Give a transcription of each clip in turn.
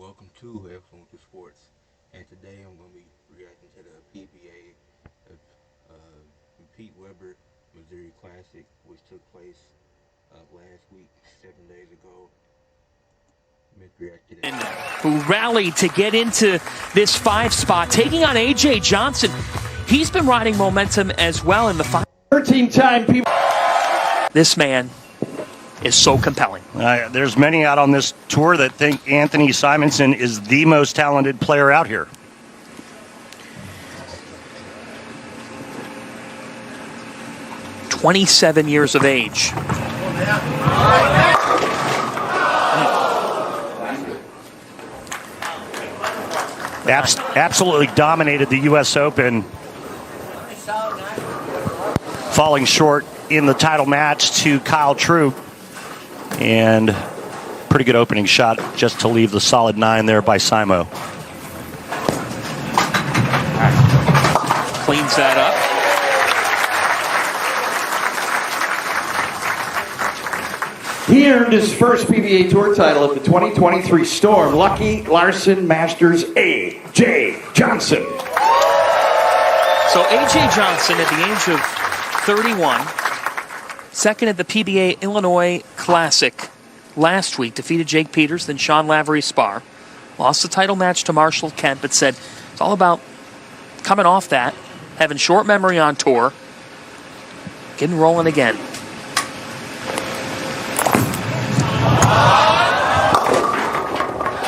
welcome to Excellent with Sports. And today I'm going to be reacting to the PBA Pete Weber Missouri Classic, which took place last week, 7 days ago. Who rallied to get into this 5 spot, taking on A.J. Johnson. He's been riding momentum as well in the 13-time PBA. This man is so compelling. There's many out on this tour that think Anthony Simonson is the most talented player out here. "27 years of age. Absolutely dominated the U.S. Open, falling short in the title match to Kyle Troop, and pretty good opening shot just to leave the solid 9 there by Simo. Cleans that up. He earned his first PBA Tour title at the 2023 Storm Lucky Larson Masters. A.J. Johnson. So A.J. Johnson, at the age of 31, second at the PBA Illinois Classic last week, defeated Jake Peters, then Sean Lavery Spar. Lost the title match to Marshall Kent, but said it's all about coming off that, having short memory on tour, getting rolling again.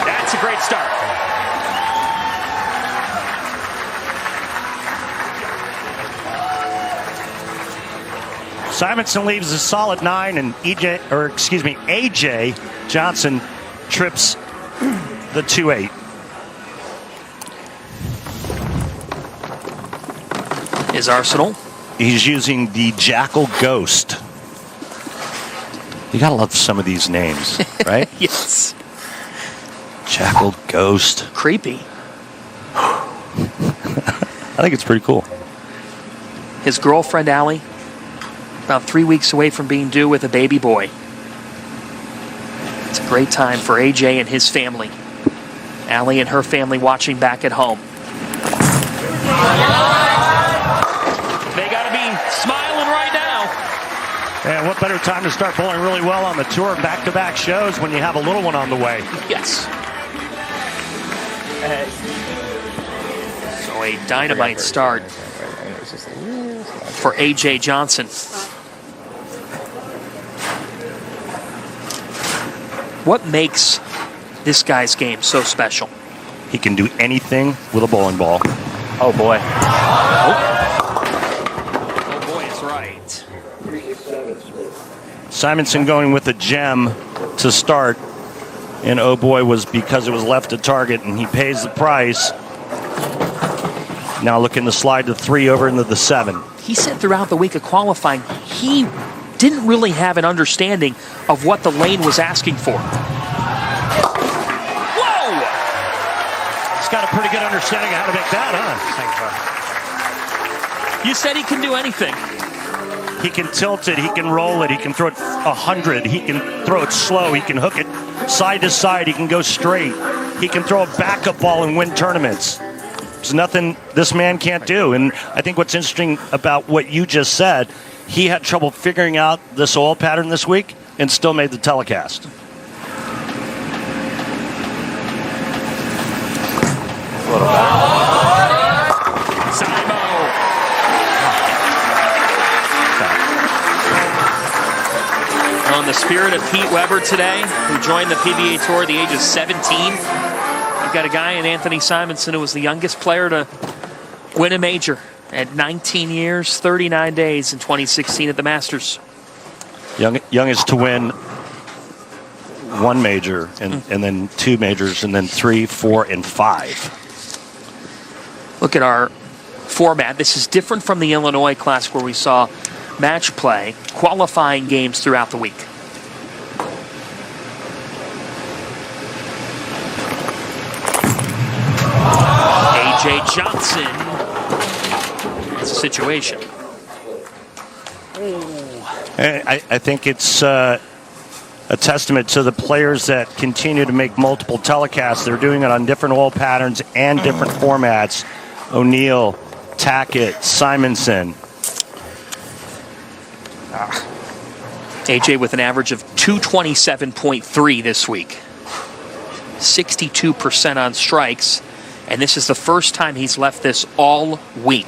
That's a great start. Simonson leaves a solid 9, and A.J. Johnson trips the 2-8. His arsenal. He's using the Jackal Ghost. You gotta love some of these names, right? Yes. Jackal Ghost. Creepy. I think it's pretty cool. His girlfriend, Allie, about 3 weeks away from being due with a baby boy. It's a great time for AJ and his family. Allie and her family watching back at home. They got to be smiling right now. And what better time to start bowling really well on the tour, back-to-back shows, when you have a little one on the way. Yes. So a dynamite start for A.J. Johnson. What makes this guy's game so special? He can do anything with a bowling ball. Oh, boy. Oh, boy, it's right. Simonson going with a gem to start. And oh, boy, was because it was left to target, and he pays the price. Now looking to slide the 3 over into the 7. He said throughout the week of qualifying, he didn't really have an understanding of what the lane was asking for. Whoa! He's got a pretty good understanding of how to make that, huh? You said he can do anything. He can tilt it, he can roll it, he can throw it 100, he can throw it slow, he can hook it side to side, he can go straight. He can throw a backup ball and win tournaments. There's nothing this man can't do. And I think what's interesting about what you just said, he had trouble figuring out this oil pattern this week and still made the telecast. On the spirit of Pete Weber today, who joined the PBA Tour at the age of 17. You've got a guy in Anthony Simonson who was the youngest player to win a major at 19 years, 39 days in 2016 at the Masters. Youngest to win 1 major, and then 2 majors, and then 3, 4, and 5. Look at our format. This is different from the Illinois class where we saw match play, qualifying games throughout the week. A.J. Johnson. That's a situation. I think it's a a testament to the players that continue to make multiple telecasts. They're doing it on different oil patterns and different formats. O'Neill, Tackett, Simonson. AJ with an average of 227.3 this week. 62% on strikes. And this is the first time he's left this all week.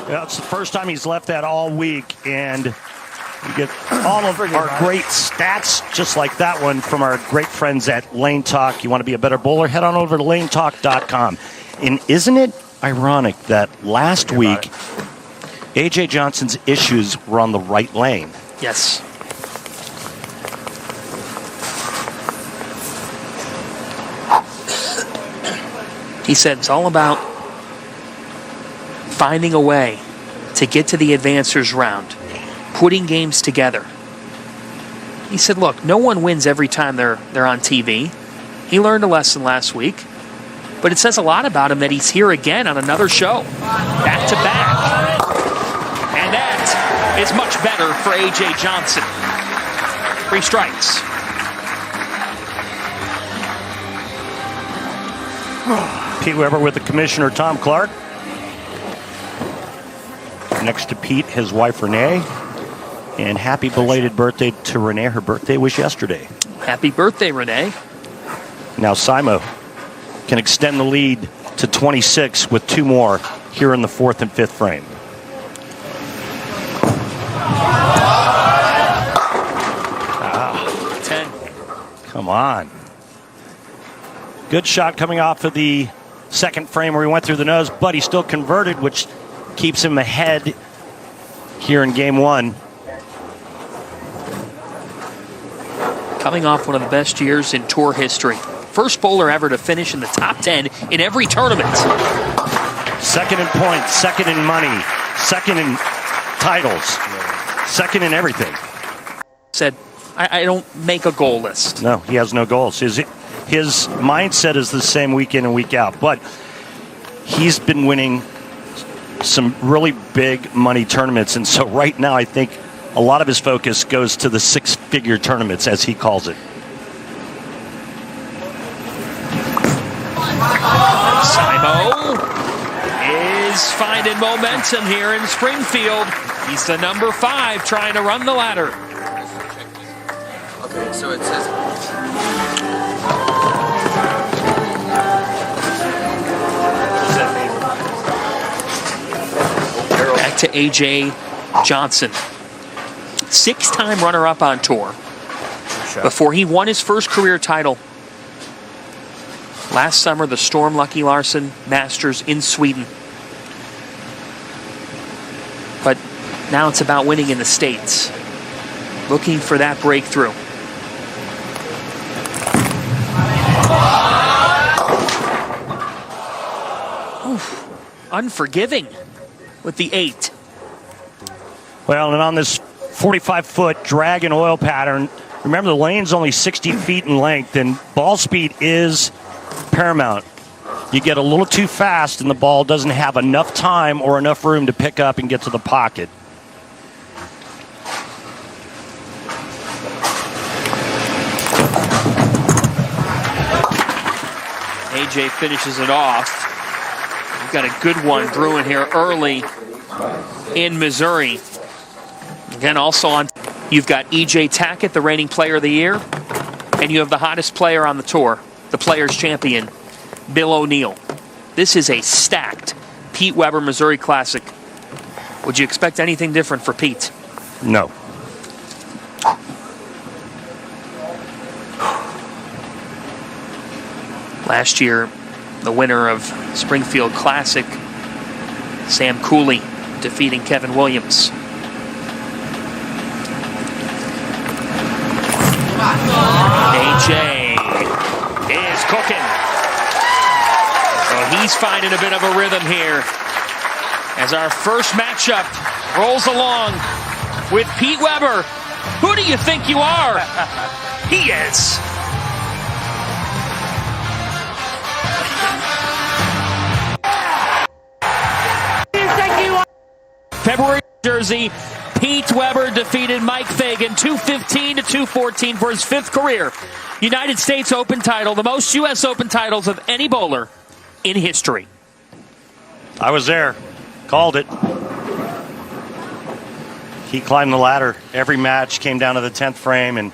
Yeah, it's the first time he's left that all week, and you get all of our great stats just like that one from our great friends at Lane Talk. You want to be a better bowler? Head on over to lanetalk.com. And isn't it ironic that last week A.J. Johnson's issues were on the right lane? Yes. He said it's all about finding a way to get to the advancers round, putting games together. He said, look, no one wins every time they're on TV. He learned a lesson last week, but it says a lot about him that he's here again on another show, back to back. And that is much better for A.J. Johnson. 3 strikes. Pete Weber with the commissioner, Tom Clark. Next to Pete, his wife, Renee. And happy belated birthday to Renee. Her birthday was yesterday. Happy birthday, Renee. Now Simo can extend the lead to 26 with 2 more here in the 4th and 5th frame. Ah, 10. Come on. Good shot coming off of the 2nd frame where he went through the nose, but he still converted, which keeps him ahead here in game 1. Coming off one of the best years in tour history. First bowler ever to finish in the top 10 in every tournament. 2nd in points, 2nd in money, 2nd in titles, 2nd in everything. Said, I don't make a goal list. No, he has no goals. His mindset is the same week in and week out, but he's been winning some really big money tournaments, and so right now I think a lot of his focus goes to the 6-figure tournaments, as he calls it. Simo is finding momentum here in Springfield. He's the number 5 trying to run the ladder. Okay, so it says... Back to A.J. Johnson. 6-time runner-up on tour before he won his first career title. Last summer, the Storm Lucky Larson Masters in Sweden. But now it's about winning in the States. Looking for that breakthrough. Oof. Unforgiving with the 8. Well, and on this 45-foot drag and oil pattern, remember the lane's only 60 feet in length, and ball speed is paramount. You get a little too fast and the ball doesn't have enough time or enough room to pick up and get to the pocket. AJ finishes it off. We've got a good one brewing here early in Missouri. Again, also on, you've got EJ Tackett, the reigning player of the year, and you have the hottest player on the tour, the Players' Champion, Bill O'Neill. This is a stacked Pete Weber Missouri Classic. Would you expect anything different for Pete? No. Last year, the winner of Springfield Classic, Sam Cooley, defeating Kevin Williams. AJ is cooking. So he's finding a bit of a rhythm here as our first matchup rolls along with Pete Weber. Who do you think you are? He is. February, Jersey. Pete Weber defeated Mike Fagan 215 to 214 for his 5th career United States Open title, the most U.S. Open titles of any bowler in history. I was there. Called it. He climbed the ladder. Every match came down to the 10th frame, and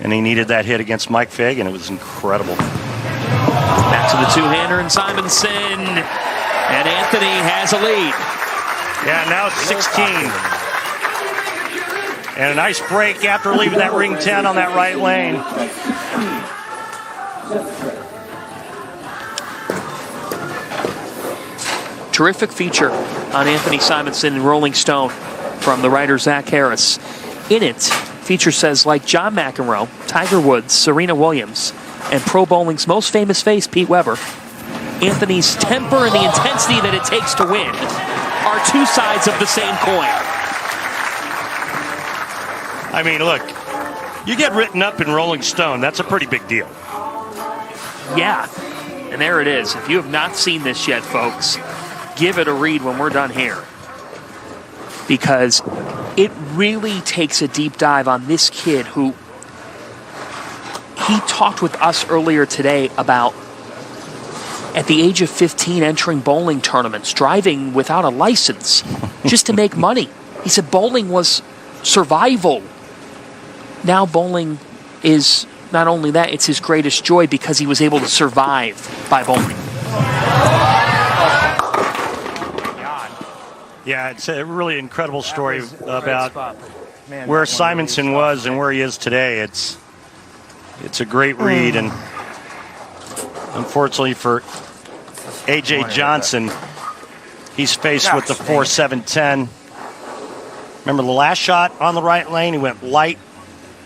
he needed that hit against Mike Fagan. It was incredible. Back to the two-hander and Simonson. And Anthony has a lead. Yeah, now it's 16. And a nice break after leaving that ring 10 on that right lane. Terrific feature on Anthony Simonson in Rolling Stone from the writer Zach Harris. In it, feature says, like John McEnroe, Tiger Woods, Serena Williams, and pro bowling's most famous face, Pete Weber, Anthony's temper and the intensity that it takes to win are two sides of the same coin. I mean, look, you get written up in Rolling Stone, that's a pretty big deal. Yeah, and there it is. If you have not seen this yet, folks, give it a read when we're done here. Because it really takes a deep dive on this kid who, he talked with us earlier today about at the age of 15 entering bowling tournaments, driving without a license just to make money. He said bowling was survival. Now bowling is not only that, it's his greatest joy because he was able to survive by bowling. Yeah, it's a really incredible story about where Simonson was and where he is today. It's a great read, and unfortunately for A.J. Johnson, he's faced with the 4-7-10. Remember the last shot on the right lane, he went light.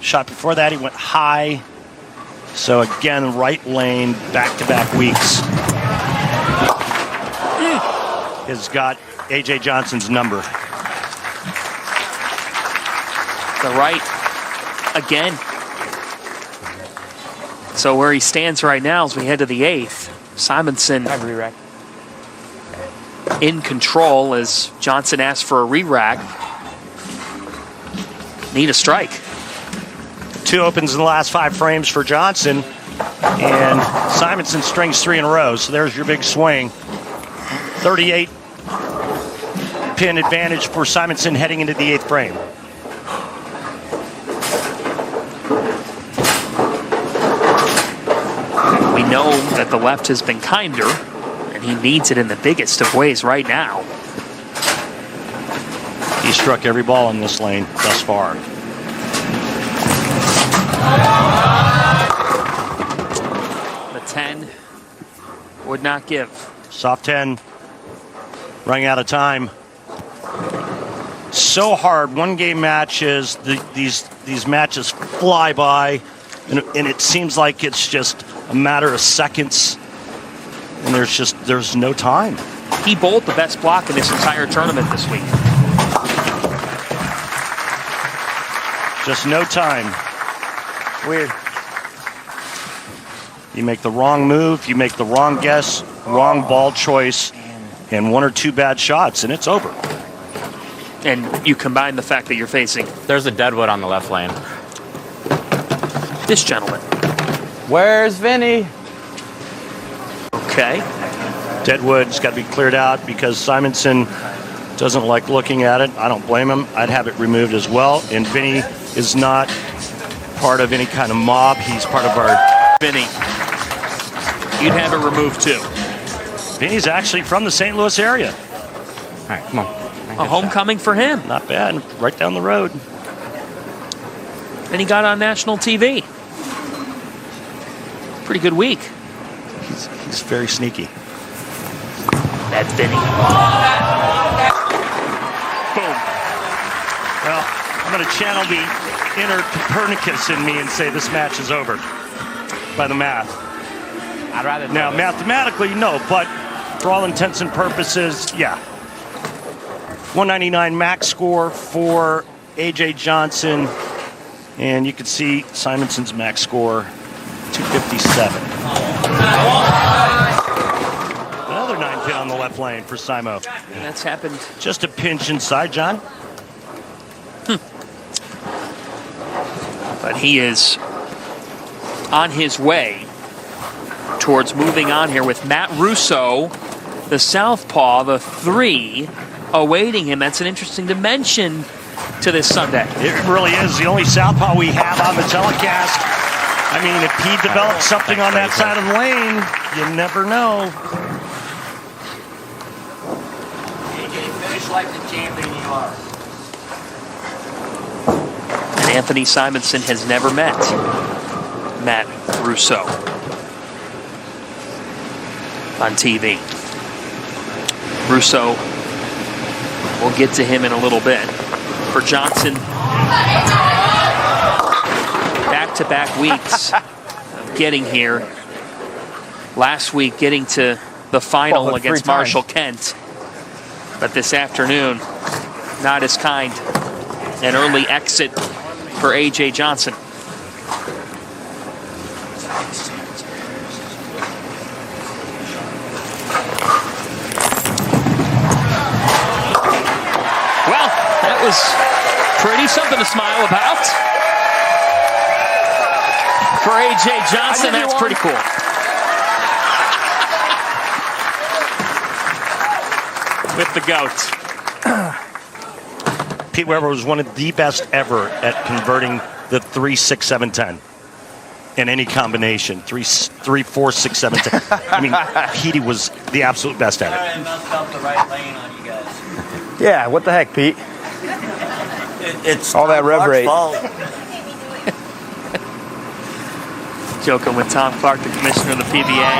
Shot before that, he went high. So again, right lane, back-to-back weeks has got A.J. Johnson's number. The right again. So where he stands right now as we head to the 8th, Simonson in control as Johnson asks for a re-rack. Need a strike. 2 opens in the last 5 frames for Johnson, and Simonson strings 3 in a row. So there's your big swing. 38 pin advantage for Simonson heading into the 8th frame. We know that the left has been kinder, and he needs it in the biggest of ways right now. He struck every ball in this lane thus far. The 10 would not give. Soft 10, running out of time. So hard. One-game matches, these matches fly by, and it seems like it's just a matter of seconds, and there's no time. He bowled the best block in this entire tournament this week. Just no time. Weird. You make the wrong move, you make the wrong guess, wrong ball choice, and 1 or 2 bad shots, and it's over. And you combine the fact that you're facing There's a deadwood on the left lane. this gentleman. Where's Vinny? Okay. Deadwood's got to be cleared out because Simonson doesn't like looking at it. I don't blame him. I'd have it removed as well. And Vinny is not part of any kind of mob. He's part of our... Vinny, you'd have it removed too. Vinny's actually from the St. Louis area. All right, come on. A homecoming for him. Not bad. Right down the road. And he got on national TV. Pretty good week. He's very sneaky. That's Vinny. Boom. Well, I'm going to channel the inner Copernicus in me and say this match is over by the math. I'd rather... Now, mathematically, no, but for all intents and purposes, yeah. 199 max score for A.J. Johnson, and you can see Simonson's max score, 257. Another 9 pin on the left. left lane for Simo. And that's happened. Just a pinch inside, John. But he is on his way towards moving on here with Matt Russo, the southpaw, the 3, awaiting him. That's an interesting dimension to this Sunday. It really is the only southpaw we have on the telecast. I mean, if he develops something on that side of the lane, you never know. Finish like the champion you are. And Anthony Simonson has never met Matt Russo on TV. Russo, we'll get to him in a little bit. For Johnson, back-to-back weeks of getting here. Last week, getting to the final against Marshall Kent. But this afternoon, not as kind. An early exit for A.J. Johnson. Well, that was pretty something to smile about. For A.J. Johnson, that's pretty cool. With the goat. Pete Weber was one of the best ever at converting the 3, 6, 7, 10 in any combination. 3, 4, 6, 7, 10. I mean, Petey was the absolute best at it. Messed up the right lane on you guys. Yeah, what the heck, Pete? It's all that rev rate. Joking with Tom Clark, the commissioner of the PBA.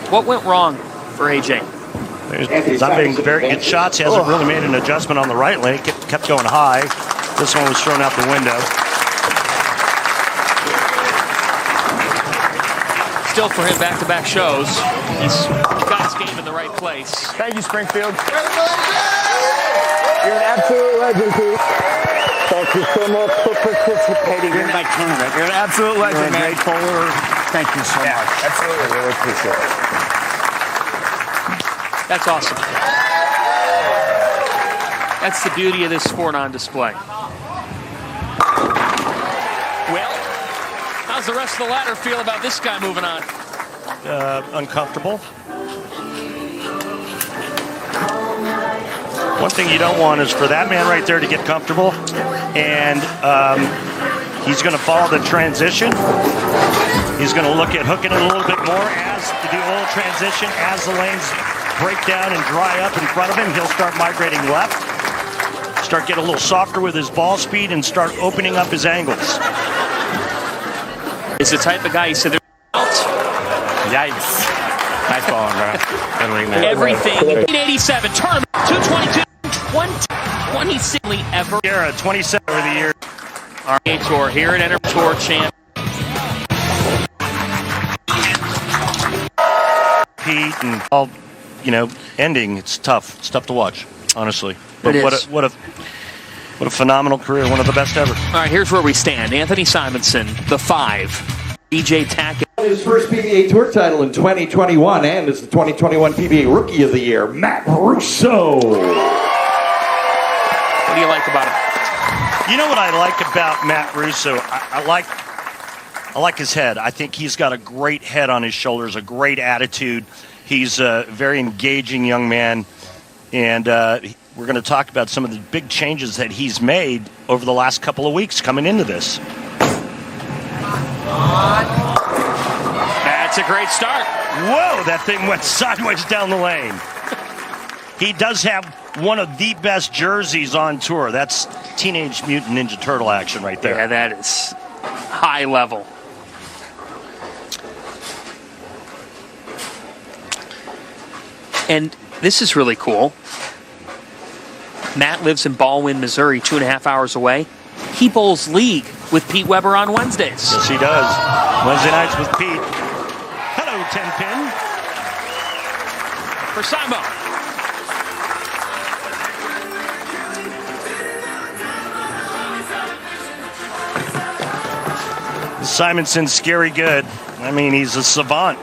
What went wrong for AJ? He's not getting very good shots. He hasn't really made an adjustment on the right lane. Kept going high. This one was thrown out the window. Still for him, back-to-back shows. He's got his game in the right place. Thank you, Springfield. You're an absolute legend, Pete. Thank you so much for participating in my tournament. You're an absolute legend, man. Thank you so much. Absolutely. I really appreciate it. That's awesome. That's the beauty of this sport on display. Well, how's the rest of the ladder feel about this guy moving on? Uncomfortable. One thing you don't want is for that man right there to get comfortable, and he's going to follow the transition. He's going to look at hooking it a little bit more as to do a little transition as the lanes break down and dry up in front of him. He'll start migrating left, start getting a little softer with his ball speed, and start opening up his angles. It's the type of guy you said they're out. Yikes. Nice ball, bro. Good ring there. Everything. 87 tournament 222 26 ever. Era 27 over the year. RA Tour here at Enter Tour champ. Pete and all, ending. It's tough. It's tough to watch, honestly. But It what is. a phenomenal career. One of the best ever. All right, here's where we stand. Anthony Simonson, the 5. DJ Tackett. His first PBA Tour title in 2021 and is the 2021 PBA Rookie of the Year, Matt Russo. What do you like about him? You know what I like about Matt Russo? I like his head. I think he's got a great head on his shoulders, a great attitude. He's a very engaging young man, and we're going to talk about some of the big changes that he's made over the last couple of weeks coming into this. That's a great start. Whoa, that thing went sideways down the lane. He does have one of the best jerseys on tour. That's Teenage Mutant Ninja Turtle action right there. Yeah, that is high level. And this is really cool. Matt lives in Baldwin, Missouri, 2.5 hours away. He bowls league with Pete Weber on Wednesdays. Yes, he does. Wednesday nights with Pete. Hello, 10-pin. For Simo. Simonson's scary good. I mean, he's a savant.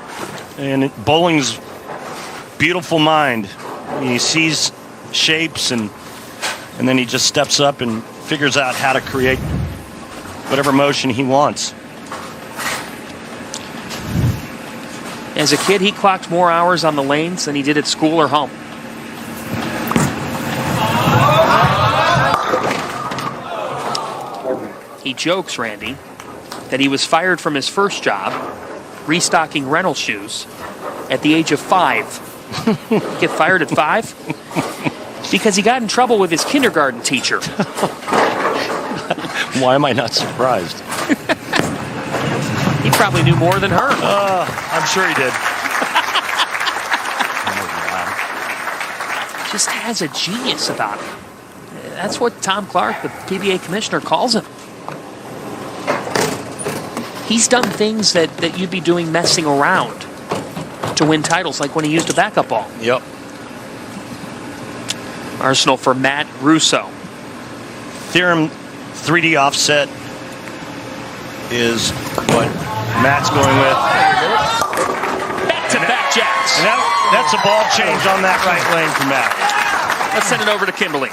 And bowling's beautiful mind. He sees shapes and then he just steps up and figures out how to create whatever motion he wants. As a kid, he clocked more hours on the lanes than he did at school or home. He jokes, Randy, that he was fired from his first job, restocking rental shoes, at the age of 5. Get fired at 5? Because he got in trouble with his kindergarten teacher. Why am I not surprised? He probably knew more than her. I'm sure he did. Just has a genius about him. That's what Tom Clark, the PBA commissioner, calls him. He's done things that you'd be doing messing around to win titles, like when he used a backup ball. Yep. Arsenal for Matt Russo. Theorem 3D offset is what Matt's going with. Back-to-back jacks. And that's a ball change on that right lane for Matt. Let's send it over to Kimberly.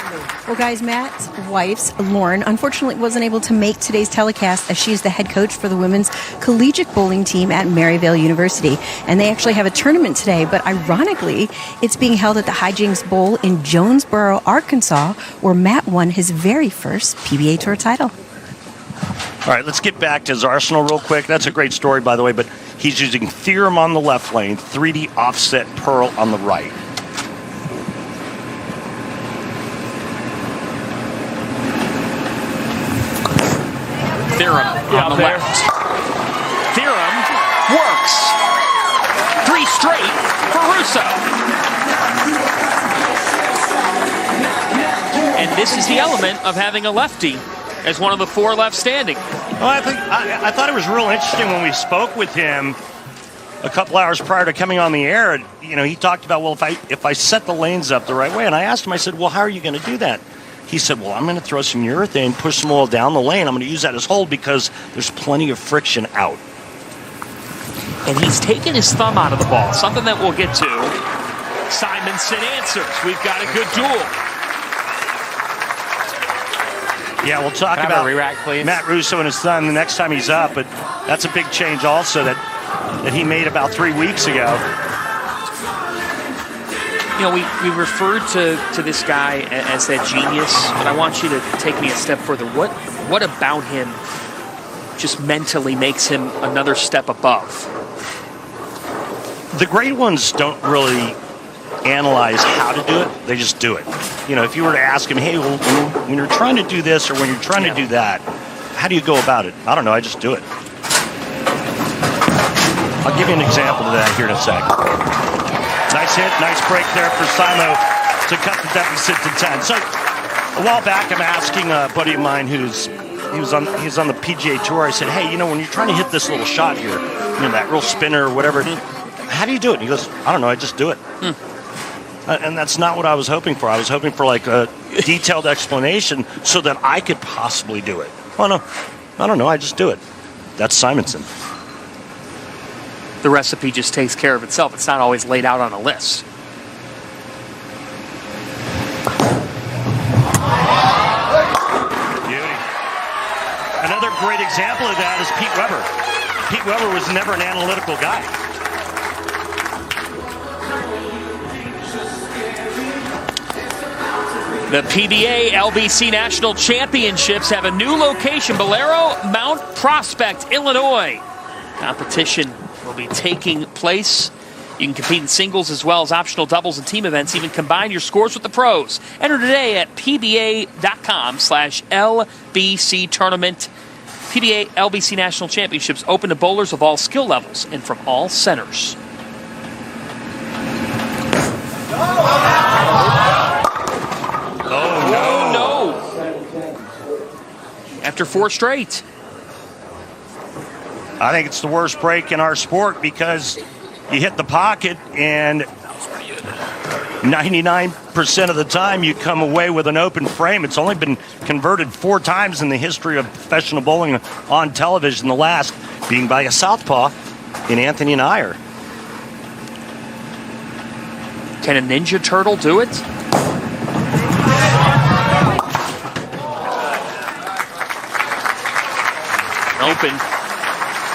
Well, guys, Matt's wife's Lauren unfortunately wasn't able to make today's telecast as she's the head coach for the women's collegiate bowling team at Maryvale University. And they actually have a tournament today, but ironically, it's being held at the Hijinks Bowl in Jonesboro, Arkansas, where Matt won his very first PBA Tour title. All right, let's get back to his Arsenal real quick. That's a great story, by the way, but he's using Theorem on the left lane, 3D offset Pearl on the right. Theorem on the left. Theorem works. 3 straight for Russo. And this is the element of having a lefty as one of the 4 left standing. Well, I thought it was real interesting when we spoke with him a couple hours prior to coming on the air. You know, he talked about, well, if I set the lanes up the right way, and I asked him, I said, well, how are you going to do that? He said, well, I'm going to throw some urethane, push some oil down the lane. I'm going to use that as hold because there's plenty of friction out. And he's taken his thumb out of the ball, something that we'll get to. Simonson answers. We've got a good duel. Yeah, we'll talk about Matt Russo and his son the next time he's up, but that's a big change also that he made about 3 weeks ago. You know, we referred to this guy as that genius, but I want you to take me a step further. What about him just mentally makes him another step above? The great ones don't really analyze how to do it. They just do it. You know, if you were to ask him, hey, well, when you're trying to do this or when you're trying to do that, how do you go about it? I don't know. I just do it. I'll give you an example of that here in a second. Nice hit, nice break there for Simo to cut the deficit to 10. So a while back, I'm asking a buddy of mine he's on the PGA Tour. I said, hey, you know, when you're trying to hit this little shot here, you know, that real spinner or whatever, how do you do it? And he goes, I don't know, I just do it. And that's not what I was hoping for. I was hoping for like a detailed explanation so that I could possibly do it. Oh, no, I don't know, I just do it. That's Simonson. The recipe just takes care of itself. It's not always laid out on a list. Beauty. Another great example of that is Pete Weber. Pete Weber was never an analytical guy. The PBA LBC National Championships have a new location, Bolero Mount Prospect, Illinois. Competition will be taking place. You can compete in singles as well as optional doubles and team events. Even combine your scores with the pros. Enter today at pba.com/LBC tournament. PBA LBC National Championships open to bowlers of all skill levels and from all centers. Oh, no. After 4 straight. I think it's the worst break in our sport because you hit the pocket and 99% of the time you come away with an open frame. It's only been converted 4 times in the history of professional bowling on television, the last being by a southpaw in Anthony Nyer. Can a Ninja Turtle do it? Open.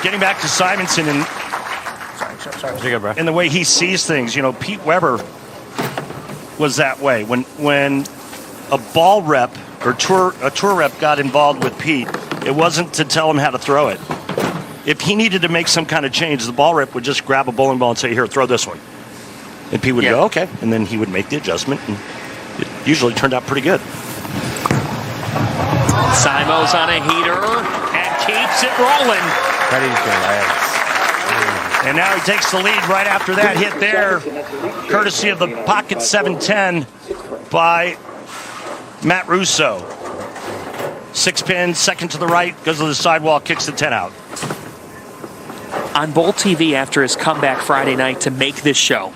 Getting back to Simonson and the way he sees things, Pete Weber was that way. When a ball rep or a tour rep got involved with Pete, it wasn't to tell him how to throw it. If he needed to make some kind of change, the ball rep would just grab a bowling ball and say, "Here, throw this one." And Pete would go, "Okay," and then he would make the adjustment, and it usually turned out pretty good. Simo's on a heater and keeps it rolling. And now he takes the lead right after that hit there, courtesy of the pocket 710 by Matt Russo. 6-pin, second to the right, goes to the sidewall, kicks the 10 out. On Bowl TV after his comeback Friday night to make this show,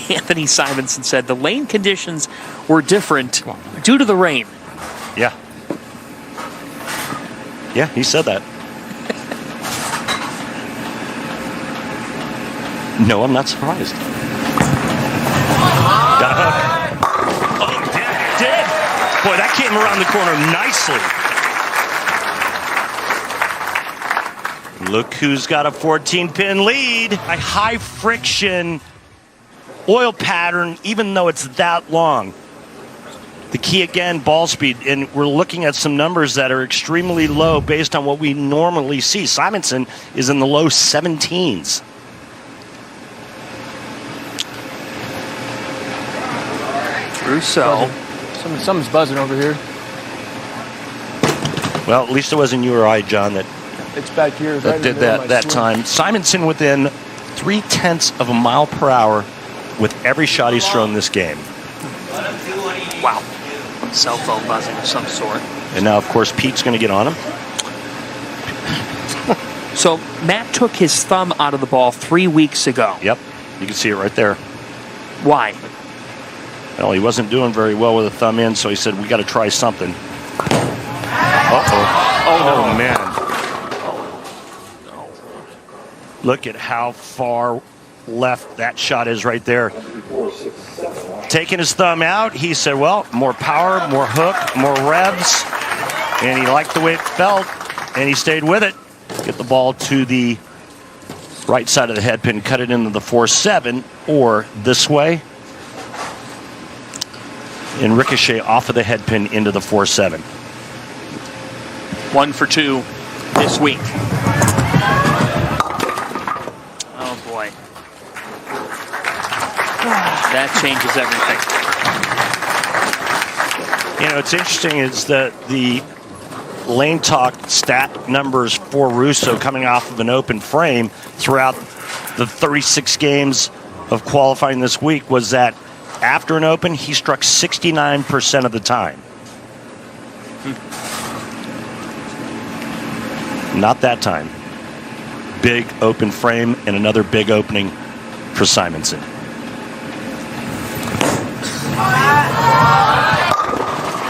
Anthony Simonson said the lane conditions were different due to the rain. Yeah. Yeah, he said that. No, I'm not surprised. Got a hook. Oh, it did. Boy, that came around the corner nicely. Look who's got a 14-pin lead. A high-friction oil pattern, even though it's that long. The key, again, ball speed. And we're looking at some numbers that are extremely low based on what we normally see. Simonson is in the low 17s. Russo. Something's buzzing over here. Well, at least it wasn't you or I, John, that It's back here. that did that time. Simonson within 0.3 of a mile per hour with every shot he's thrown this game. Wow. Cell phone buzzing of some sort. And now, of course, Pete's going to get on him. So Matt took his thumb out of the ball 3 weeks ago. Yep, you can see it right there. Why? Well, he wasn't doing very well with a thumb in, so he said, "We got to try something." Uh-oh. Oh, man. Look at how far left that shot is right there. Taking his thumb out, he said, well, more power, more hook, more revs. And he liked the way it felt, and he stayed with it. Get the ball to the right side of the head pin, cut it into the 4-7, or this way, and ricochet off of the head pin into the 4-7. 1 for 2 this week. Oh, boy. That changes everything. It's interesting is that the Lane Talk stat numbers for Russo coming off of an open frame throughout the 36 games of qualifying this week was that after an open, he struck 69% of the time. Not that time. Big open frame and another big opening for Simonson.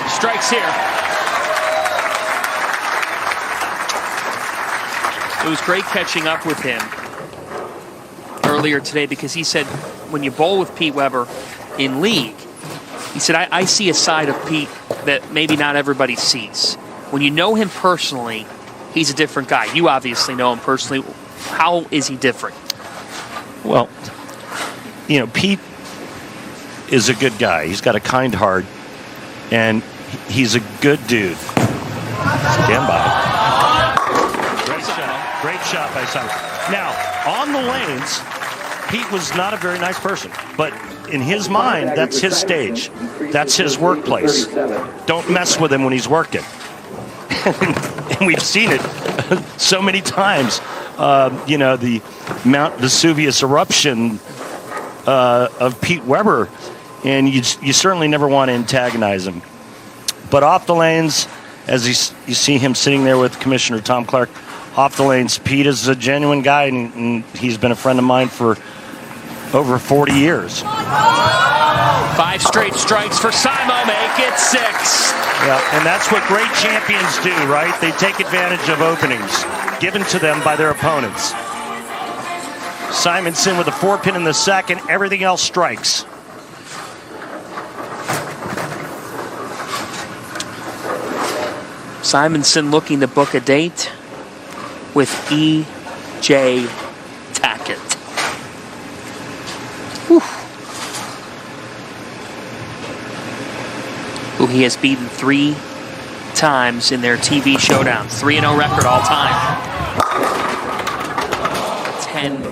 Strikes here. It was great catching up with him earlier today because he said when you bowl with Pete Weber in league, he said, I see a side of Pete that maybe not everybody sees. When you know him personally, he's a different guy. You obviously know him personally. How is he different? Well, Pete is a good guy. He's got a kind heart, and he's a good dude. Stand by. Great shot by Simon. Now, on the lanes, Pete was not a very nice person, but in his mind, that's his stage. That's his workplace. Don't mess with him when he's working. And we've seen it so many times. The Mount Vesuvius eruption of Pete Weber, and you certainly never want to antagonize him. But off the lanes, as you see him sitting there with Commissioner Tom Clark, off the lanes, Pete is a genuine guy, and he's been a friend of mine for over 40 years. 5 straight strikes for Simo, make it 6. Yeah, and that's what great champions do, right? They take advantage of openings given to them by their opponents. Simonson with a 4-pin in the second, everything else strikes. Simonson looking to book a date with E.J. Tackett. Whew. Who he has beaten 3 times in their TV showdowns. 3-0 record all time. 10.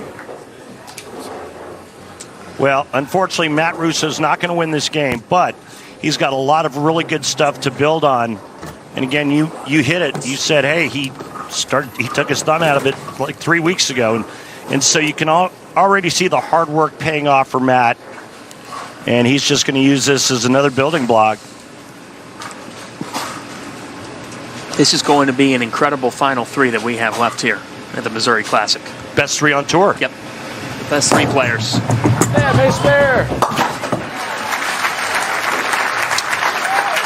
Well, unfortunately, Matt Russo's not going to win this game, but he's got a lot of really good stuff to build on. And again, you hit it. You said, hey, he took his thumb out of it like 3 weeks ago. And so you can already see the hard work paying off for Matt. And he's just going to use this as another building block. This is going to be an incredible final 3 that we have left here at the Missouri Classic. Best 3 on tour. Yep. The best 3 players. Yeah, base spare.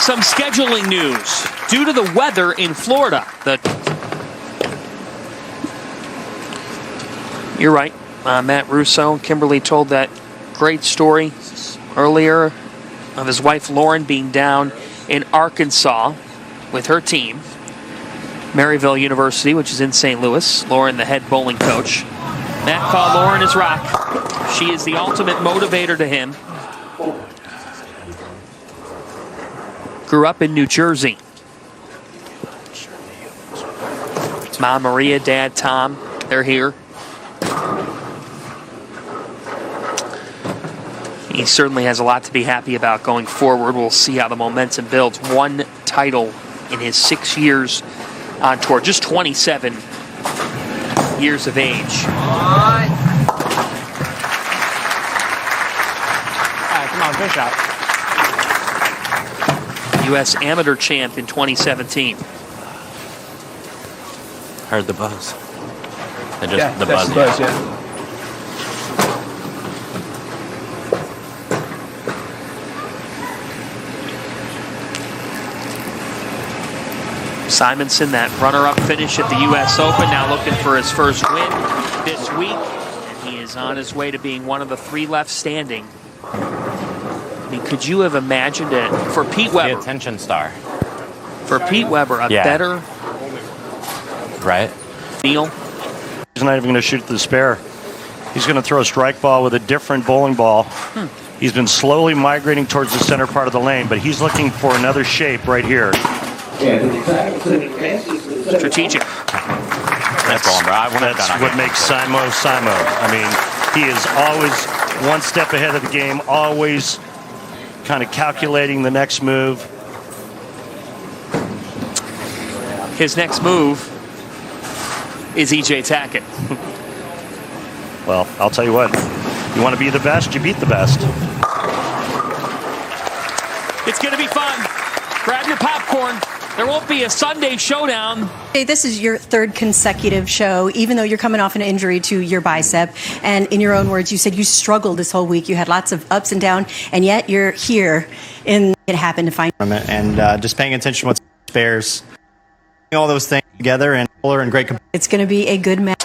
Some scheduling news. Due to the weather in Florida, you're right. Matt Russo, Kimberly told that great story earlier of his wife Lauren being down in Arkansas with her team, Maryville University, which is in St. Louis. Lauren, the head bowling coach. Matt called Lauren his rock. She is the ultimate motivator to him. Grew up in New Jersey. Mom Maria, Dad Tom, they're here. He certainly has a lot to be happy about going forward. We'll see how the momentum builds. 1 title in his 6 years on tour. Just 27 years of age. All right, come on, good shot. U.S. amateur champ in 2017. Heard the buzz. The That's buzz. the buzz, yeah. Simonson, that runner-up finish at the U.S. Open, now looking for his first win this week. And he is on his way to being one of the 3 left standing. I mean, could you have imagined it for Pete Weber? The attention star. For Pete Weber, a better Right? deal? He's not even going to shoot the spare. He's going to throw a strike ball with a different bowling ball. He's been slowly migrating towards the center part of the lane, but he's looking for another shape right here. Strategic. That's what makes Simo Simo. I mean, he is always one step ahead of the game, always kind of calculating the next move. His next move is E.J. Tackett. Well, I'll tell you what. You want to be the best, you beat the best. It's going to be fun. Grab your popcorn. There won't be a Sunday showdown. Hey, this is your 3rd consecutive show, even though you're coming off an injury to your bicep. And in your own words, you said you struggled this whole week. You had lots of ups and downs, and yet you're here. And it happened to find. And just paying attention to what's spares, all those things together, and great. It's going to be a good match.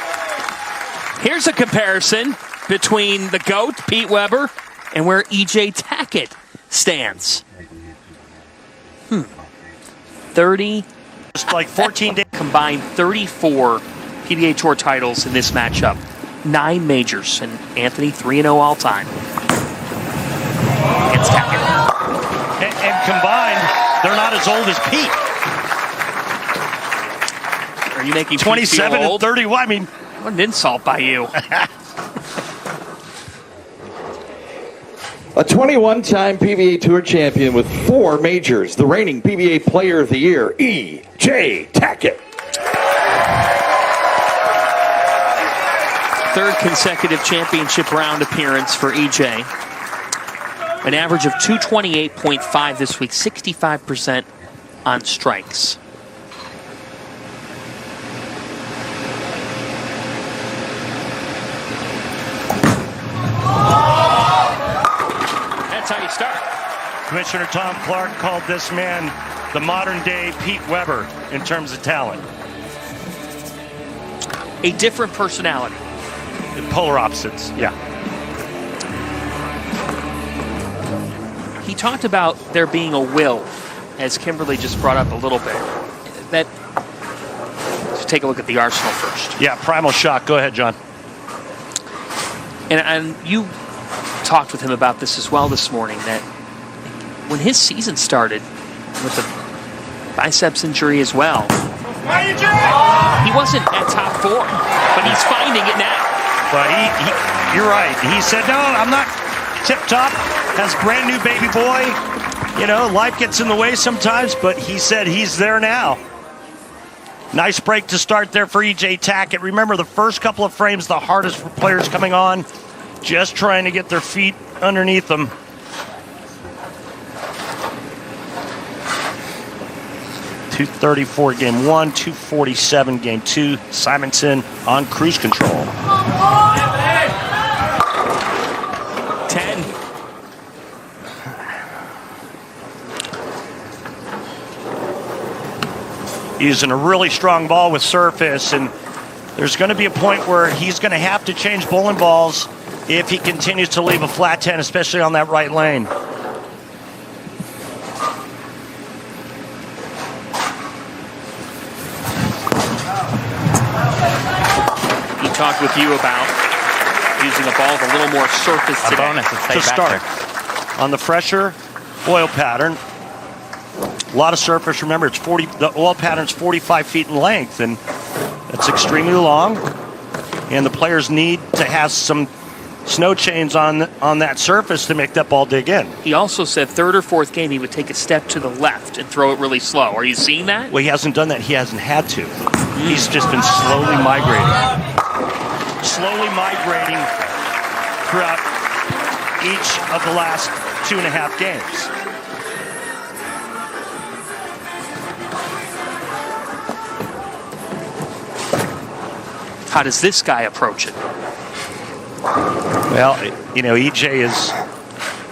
Here's a comparison between the GOAT, Pete Weber, and where E.J. Tackett stands. 30, just like 14 days. Combined 34 PBA Tour titles in this matchup. 9 majors, and Anthony 3-0 all time. Against Tackett. And combined, they're not as old as Pete. Are you making 27 Pete feel old? and 30? Well, I mean, what an insult by you. A 21-time PBA Tour champion with 4 majors, the reigning PBA Player of the Year, E.J. Tackett. 3rd consecutive championship round appearance for E.J. An average of 228.5 this week, 65% on strikes. That's how you start. Commissioner Tom Clark called this man the modern-day Pete Weber in terms of talent. A different personality. The polar opposites, yeah. He talked about there being a will, as Kimberly just brought up a little bit. let's take a look at the Arsenal first. Yeah, primal shock. Go ahead, John. And you talked with him about this as well this morning, that when his season started with a biceps injury as well, he wasn't at top form, but he's finding it now. But you're right. He said, no, I'm not tip-top. Has brand new baby boy. You know, life gets in the way sometimes, but he said he's there now. Nice break to start there for E.J. Tackett. Remember, the first couple of frames, the hardest for players coming on, just trying to get their feet underneath them. .234 game one, 247 game two. Simonson on cruise control. 10. Using a really strong ball with surface, and there's going to be a point where he's going to have to change bowling balls if he continues to leave a flat 10, especially on that right lane. He talked with you about using a ball with a little more surface A today. bonus to stay To back start there. on the fresher oil pattern, a lot of surface. Remember, the oil pattern's 45 feet in length, and it's extremely long. And the players need to have some snow chains on that surface to make that ball dig in. He also said third or fourth game he would take a step to the left and throw it really slow. Are you seeing that? Well, he hasn't done that. He hasn't had to. He's just been slowly migrating. Slowly migrating throughout each of the last 2.5 games. How does this guy approach it? Well, you know, EJ is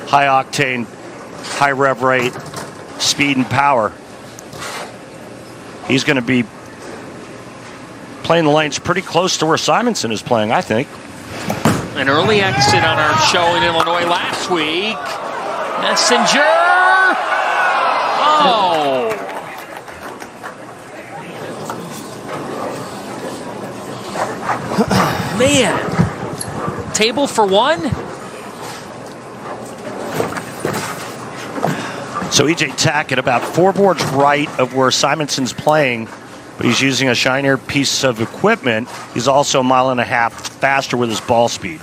high octane, high rev rate, speed and power. He's going to be playing the lanes pretty close to where Simonson is playing, I think. An early exit on our show in Illinois last week. Messenger! Oh! Man. Table for one? So EJ Tackett about 4 boards right of where Simonson's playing, but he's using a shinier piece of equipment. He's also 1.5 miles faster with his ball speed.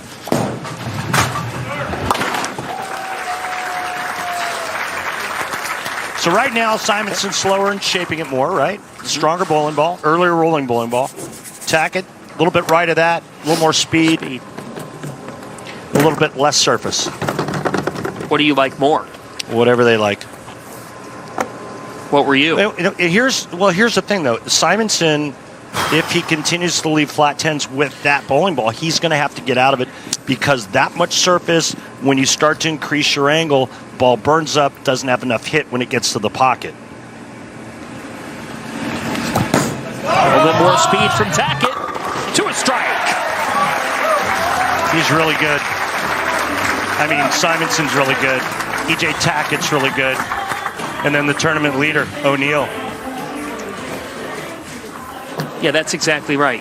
So right now, Simonson's slower and shaping it more, right? Stronger bowling ball, earlier rolling bowling ball. Tackett, a little bit right of that, a little more speed, a little bit less surface. What do you like more? Whatever they like. What were you? Here's the thing, though. Simonson, if he continues to leave flat 10s with that bowling ball, he's going to have to get out of it because that much surface, when you start to increase your angle, ball burns up, doesn't have enough hit when it gets to the pocket. A little bit more speed from Tackett to a strike. He's really good. I mean, Simonson's really good. EJ Tackett's really good. And then the tournament leader, O'Neill. Yeah, that's exactly right.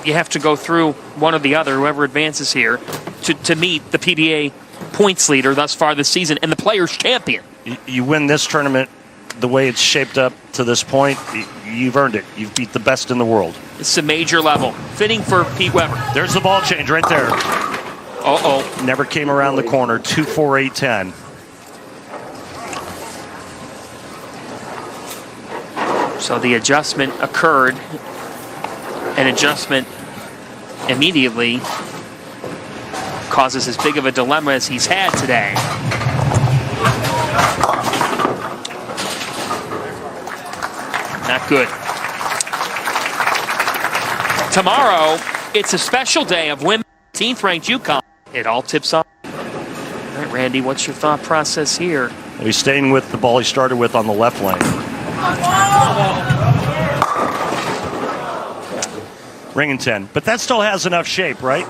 You have to go through one or the other, whoever advances here, to meet the PBA points leader thus far this season and the players' champion. You win this tournament the way it's shaped up to this point, you've earned it. You've beat the best in the world. It's a major level. Fitting for Pete Weber. There's the ball change right there. Uh-oh. Never came around the corner. 2-4-8-10. So the adjustment occurred. An adjustment immediately causes as big of a dilemma as he's had today. Not good. Tomorrow, it's a special day of women's 18th ranked UConn. It all tips off. All right, Randy, what's your thought process here? He's staying with the ball he started with on the left lane. Ring and 10. But that still has enough shape, right?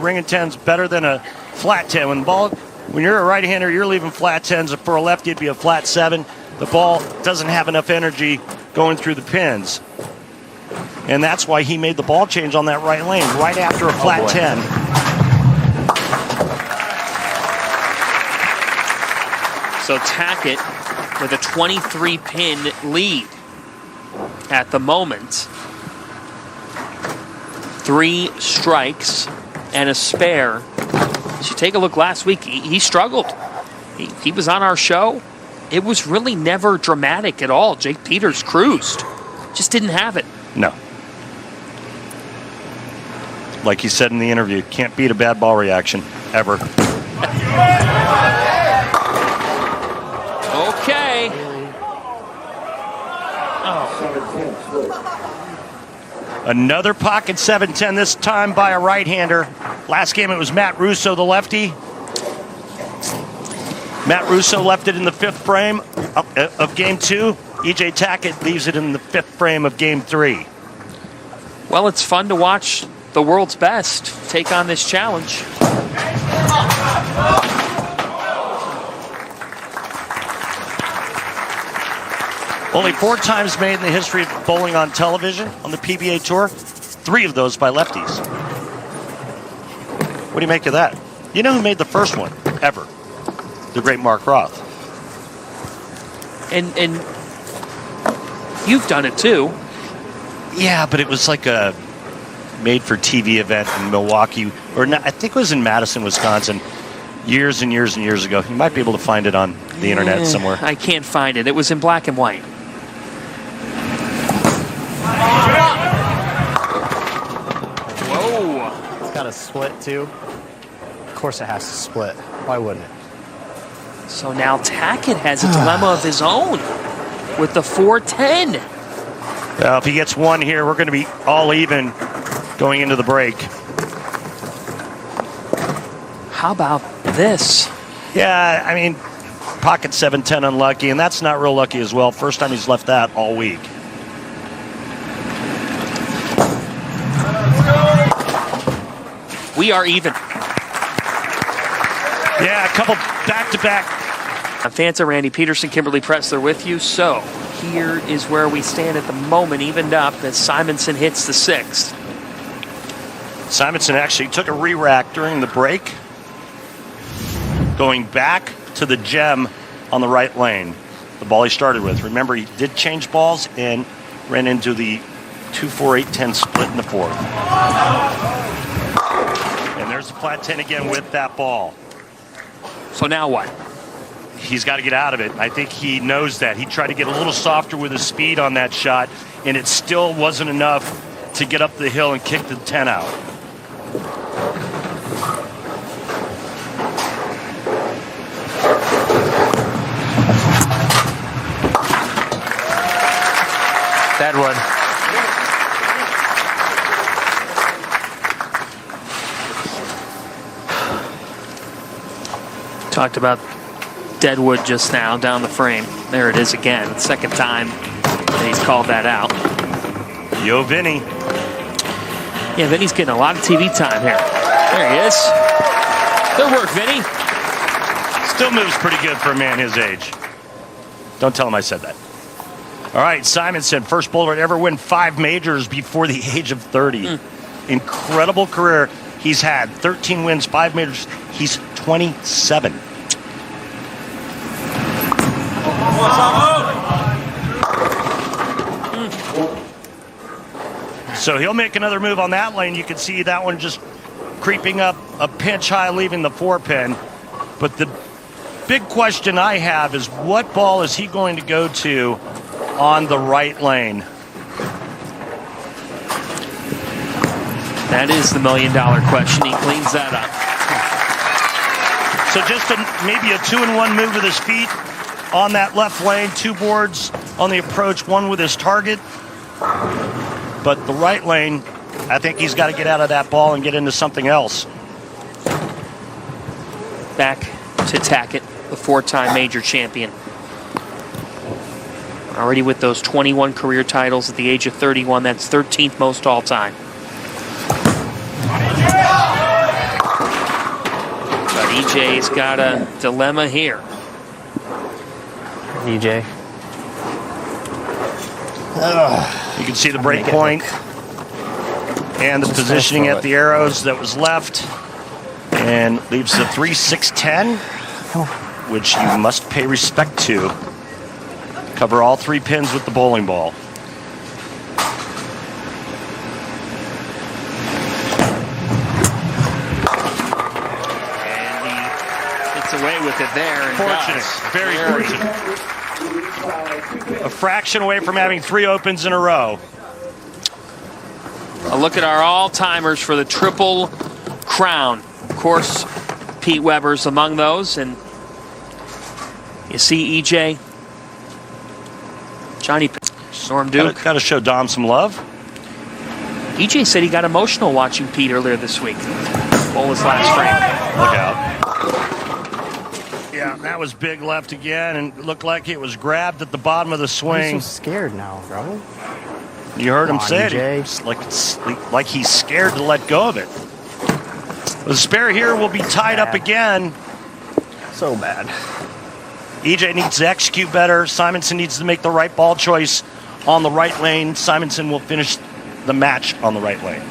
Ring and 10's better than a flat 10. When you're a right-hander, you're leaving flat 10s. For a lefty, it'd be a flat 7. The ball doesn't have enough energy going through the pins. And that's why he made the ball change on that right lane right after a flat 10. So Tackett with a 23-pin lead at the moment. 3 strikes and a spare. As you take a look last week, he struggled. He was on our show. It was really never dramatic at all. Jake Peters cruised. Just didn't have it. No. Like he said in the interview, can't beat a bad ball reaction, ever. Okay. Another pocket 7-10, this time by a right-hander. Last game it was Matt Russo, the lefty. Matt Russo left it in the 5th frame of game 2. E.J. Tackett leaves it in the 5th frame of game 3. Well, it's fun to watch the world's best take on this challenge. Only 4 times made in the history of bowling on television on the PBA Tour. 3 of those by lefties. What do you make of that? You know who made the first one ever? The great Mark Roth. And you've done it too. Yeah, but it was like a made-for-TV event in Milwaukee, or not, I think it was in Madison, Wisconsin, years and years and years ago. You might be able to find it on the internet somewhere. I can't find it. It was in black and white. Whoa. It's got a split, too. Of course it has to split. Why wouldn't it? So now Tackett has a dilemma of his own with the 4-10. Well, if he gets one here, we're going to be all even going into the break. How about this? Yeah, I mean, pocket 7-10 unlucky, and that's not real lucky as well. First time he's left that all week. We are even. Yeah, a couple back-to-back. I'm Fanta, Randy Peterson, Kimberly Pressler with you. So here is where we stand at the moment, evened up as Simonson hits the 6th. Simonson actually took a re-rack during the break, going back to the gem on the right lane, the ball he started with. Remember, he did change balls and ran into the 2-4-8-10 split in the 4th. And there's the flat 10 again with that ball. So now what? He's got to get out of it. I think he knows that. He tried to get a little softer with his speed on that shot, and it still wasn't enough to get up the hill and kick the 10 out. Deadwood. Talked about Deadwood just now down the frame. There it is again. Second time that he's called that out. Yo, Vinny. Yeah, Vinny's getting a lot of TV time here. There he is. Good work, Vinny. Still moves pretty good for a man his age. Don't tell him I said that. All right, Simonson, first bowler to ever win 5 majors before the age of 30. Incredible career he's had. 13 wins, 5 majors. He's 27. So he'll make another move on that lane. You can see that one just creeping up a pinch high, leaving the 4-pin. But the big question I have is what ball is he going to go to on the right lane? That is the $1 million question. He cleans that up. So just maybe a 2-in-1 move with his feet on that left lane. 2 boards on the approach, 1 with his target. But the right lane, I think he's got to get out of that ball and get into something else. Back to Tackett, the 4-time major champion. Already with those 21 career titles at the age of 31. That's 13th most all time. But EJ's got a dilemma here. EJ. You can see the break point and the positioning at the arrows that was left. And leaves the 3-6-10, which you must pay respect to. Cover all 3 pins with the bowling ball. And he gets away with it there. And Fortunate, very fortunate. A fraction away from having 3 opens in a row. A look at our all-timers for the Triple Crown. Of course, Pete Weber's among those, and you see EJ, Johnny, Norm Duke. Got to show Dom some love. EJ said he got emotional watching Pete earlier this week. Bowl his last frame. Look out. Yeah, that was big left again, and it looked like it was grabbed at the bottom of the swing. I'm so scared now, bro. You heard him Come on, say it. EJ. It's like he's scared to let go of it. The spare here will be tied up again. So bad. EJ needs to execute better. Simonson needs to make the right ball choice on the right lane. Simonson will finish the match on the right lane.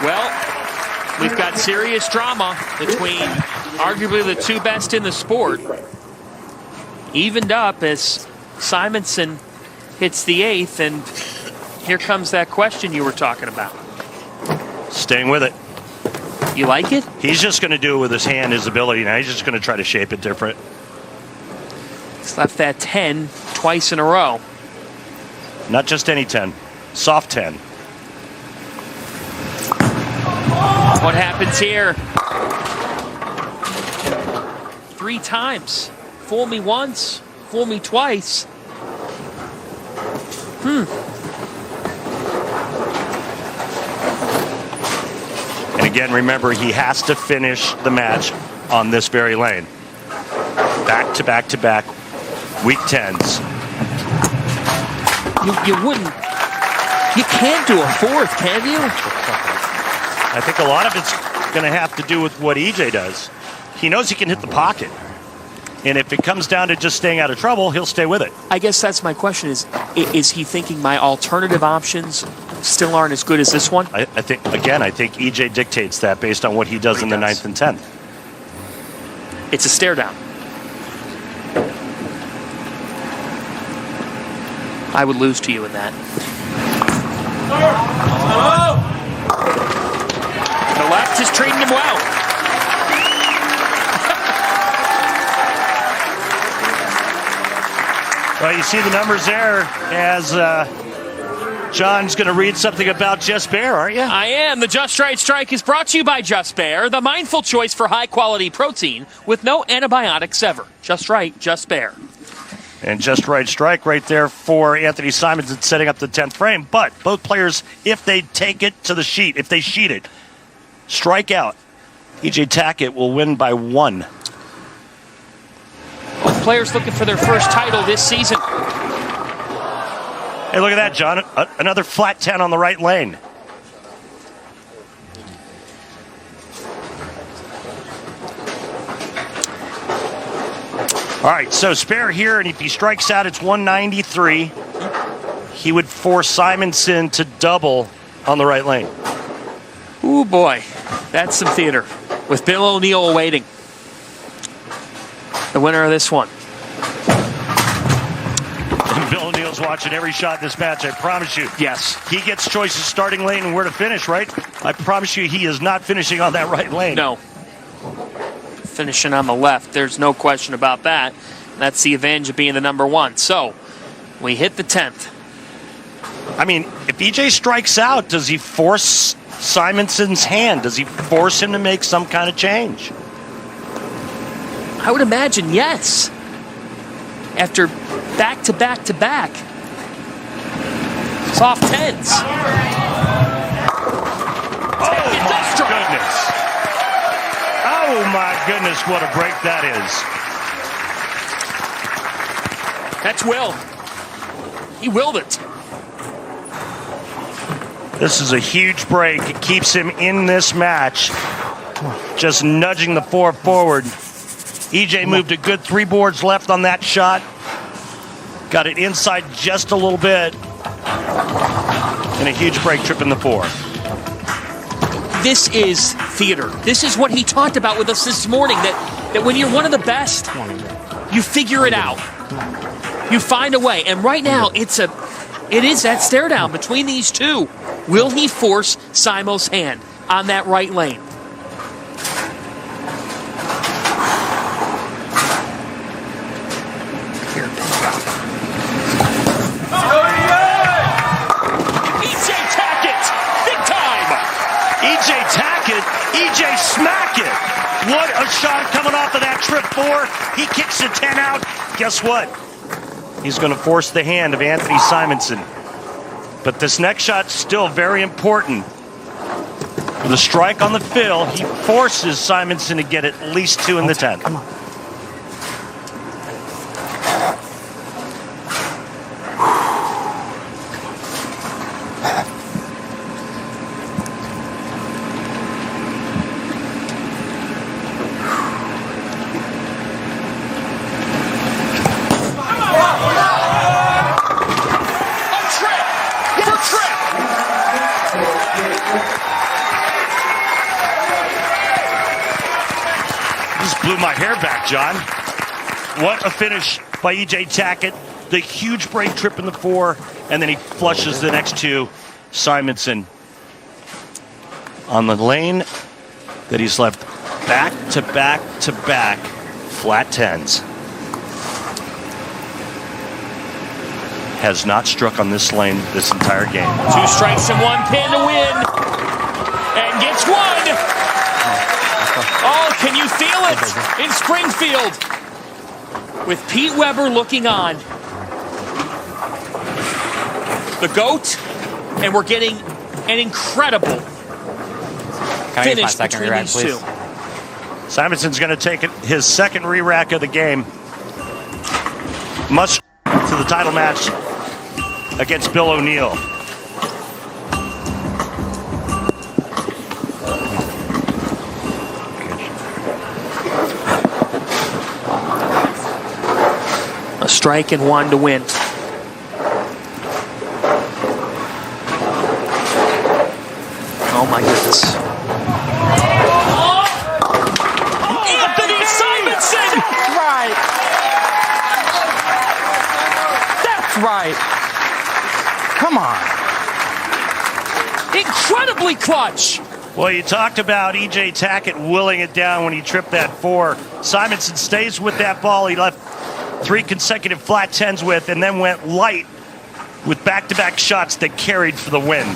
Well, we've got serious drama between arguably the 2 best in the sport. Evened up as Simonson hits the 8th, and here comes that question you were talking about. Staying with it. You like it? He's just going to do it with his hand, his ability. Now he's just going to try to shape it different. He's left that 10 twice in a row. Not just any 10. Soft 10. What happens here? 3 times. Fool me once, fool me twice. And again, remember, he has to finish the match on this very lane. Back to back to back, week 10s. You wouldn't. You can't do a 4th, can you? I think a lot of it's going to have to do with what EJ does. He knows he can hit the pocket. And if it comes down to just staying out of trouble, he'll stay with it. I guess that's my question is he thinking my alternative options still aren't as good as this one? I think EJ dictates that based on what he does in the 9th and 10th. It's a stare down. I would lose to you in that. The left is treating him well. Well, you see the numbers there as John's going to read something about Just Bear, aren't you? I am. The Just Right Strike is brought to you by Just Bear, the mindful choice for high-quality protein with no antibiotics ever. Just Right, Just Bear. And Just Right Strike right there for Anthony Simonson setting up the 10th frame. But both players, if they take it to the sheet, if they sheet it, strike out, EJ Tackett will win by 1. Both players looking for their first title this season. Hey, look at that, John. Another flat 10 on the right lane. All right, so spare here, and if he strikes out, it's 193. He would force Simonson to double on the right lane. Ooh, boy. That's some theater. With Bill O'Neill awaiting. The winner of this one. And Bill O'Neill's watching every shot in this match, I promise you. Yes. He gets choices starting lane and where to finish, right? I promise you he is not finishing on that right lane. No. Finishing on the left. There's no question about that. That's the advantage of being the number 1. So, we hit the 10th. I mean, if EJ strikes out, does he force Simonson's hand? Does he force him to make some kind of change? I would imagine yes. After back to back to back. Soft 10s. Oh, my goodness. Oh, my goodness, what a break that is. That's Will. He willed it. This is a huge break. It keeps him in this match. Just nudging the 4 forward. EJ moved a good 3 boards left on that shot. Got it inside just a little bit. And a huge break trip in the 4. This is theater. This is what he talked about with us this morning, that when you're one of the best, you figure it out. You find a way. And right now, it is that stare down between these two. Will he force Simo's hand on that right lane? EJ Tackett, big time! EJ Tackett, EJ smack it. What a shot coming off of that trip 4. He kicks the 10 out. Guess what? He's going to force the hand of Anthony Simonson. But this next shot's still very important. With a strike on the fill, he forces Simonson to get at least 2 in the 10. Come on. Blew my hair back, John. What a finish by EJ Tackett. The huge break trip in the 4, and then he flushes the next 2. Simonson on the lane that he's left back to back to back flat 10s. Has not struck on this lane this entire game. 2 strikes and 1 pin to win. And gets 1. Oh, can you feel it in Springfield? With Pete Weber looking on. The GOAT, and we're getting an incredible finish between these two. Simonson's going to take it, his second re-rack of the game. Must to the title match against Bill O'Neill. A strike and 1 to win. Oh my goodness. Anthony Simonson! That's right. Come on. Incredibly clutch. Well, you talked about EJ Tackett willing it down when he tripped that 4. Simonson stays with that ball. He left 3 consecutive flat 10s with, and then went light with back-to-back shots that carried for the win.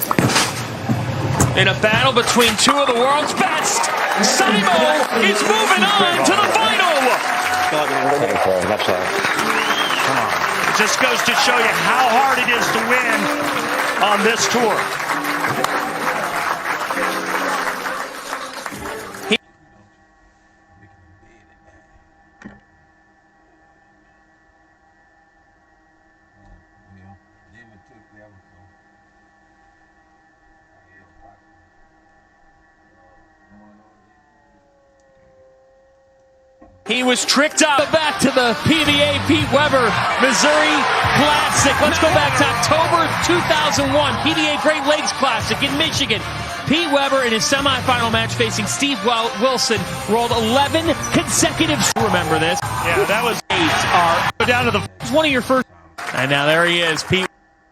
In a battle between 2 of the world's best, Simo is moving on to the final. It just goes to show you how hard it is to win on this tour. He was tricked out. Back to the PBA Pete Weber Missouri Classic. Let's go back to October 2001 PBA Great Lakes Classic in Michigan. Pete Weber in his semifinal match facing Steve Wilson rolled 11 consecutive. Remember this? Yeah, that was Go down to the one of your first. And now there he is, Pete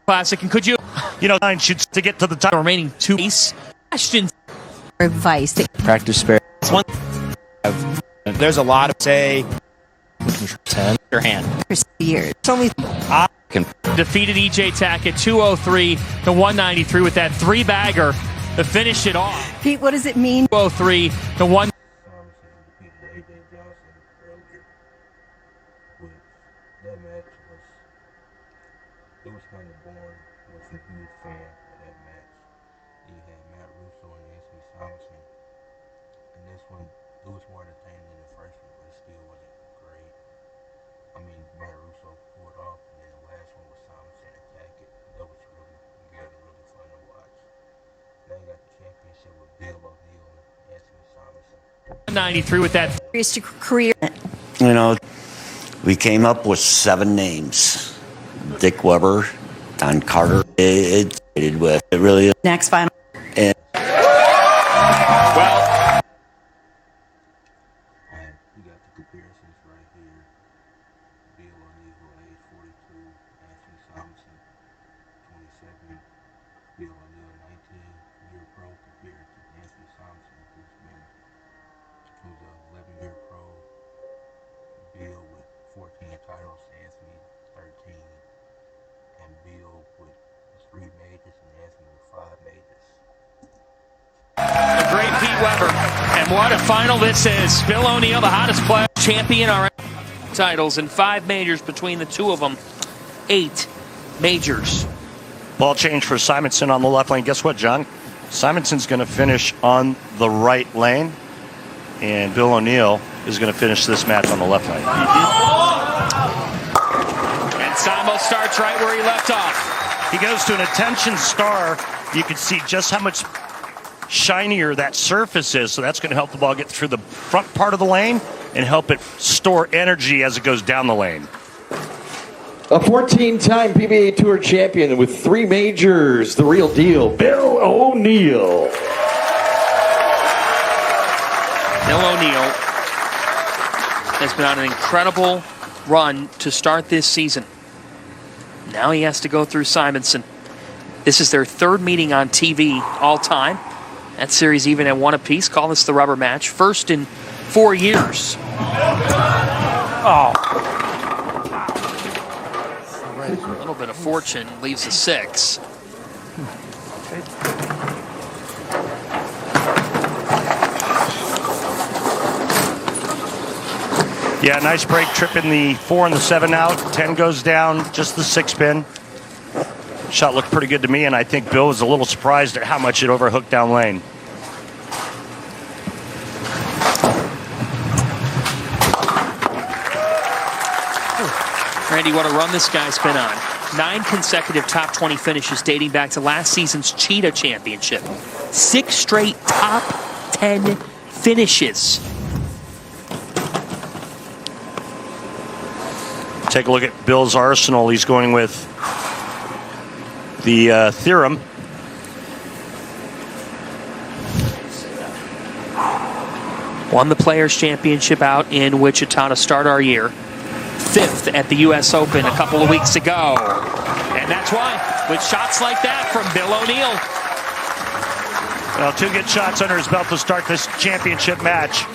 Classic. And could you, 9 shoots to get to the top. remaining 2 questions? Advice. Practice spare. There's a lot of say 10 your hand. For years. It's only Defeated EJ Tackett 203 to 193 with that 3-bagger to finish it off. Pete, what does it mean? 203 to 1. That match was kind of boring. Wasn't a huge fan of that match. You had Matt Russo and Anthony Simonson, and this one it was more entertaining than the first one, but it still wasn't great. I mean, Matt Russo pulled off, and then the last one was Simonson and Tackett. That was really good and really fun to watch. Now you got the championship with Bill O'Neill and Anthony Simonson. 93 with that. Career. You know, we came up with 7 names. Dick Weber, Don Carter, it really is. Next final. And Well, You got the comparisons right here. Bill O'Neill, age 42, Anthony Thompson, 27. Bill O'Neill, 19-year pro, compared to Anthony Thompson, who's a 11-year pro. Bill with 14 titles, Anthony 13, and Bill with 3 majors and Anthony with 5 majors. a great Pete Weber. And what a final this is. Bill O'Neill, the hottest player, champion, our titles and 5 majors between the two of them. 8 majors. Ball change for Simonson on the left lane. Guess what, John? Simonson's going to finish on the right lane, and Bill O'Neill is going to finish this match on the left lane. And Simo starts right where he left off. He goes to an attention star. You can see just how much shinier that surface is, so that's going to help the ball get through the front part of the lane and help it store energy as it goes down the lane. A 14-time PBA Tour champion with 3 majors, the real deal, Bill O'Neill. Bill O'Neill has been on an incredible run to start this season. Now he has to go through Simonson. This is their 3rd meeting on TV all time. That series even at 1 apiece. Call this the rubber match. First in 4 years. Oh. A little bit of fortune leaves a 6. Yeah, nice break, tripping the 4 and the 7 out. 10 goes down, just the 6 pin. Shot looked pretty good to me, and I think Bill was a little surprised at how much it overhooked down lane. Randy, what a run this guy's been on. 9 consecutive top 20 finishes dating back to last season's Cheetah Championship. 6 straight top 10 finishes. Take a look at Bill's arsenal. He's going with the Theorem. Won the Players' Championship out in Wichita to start our year. 5th at the U.S. Open a couple of weeks ago. And that's why, with shots like that from Bill O'Neill. Well, 2 good shots under his belt to start this championship match.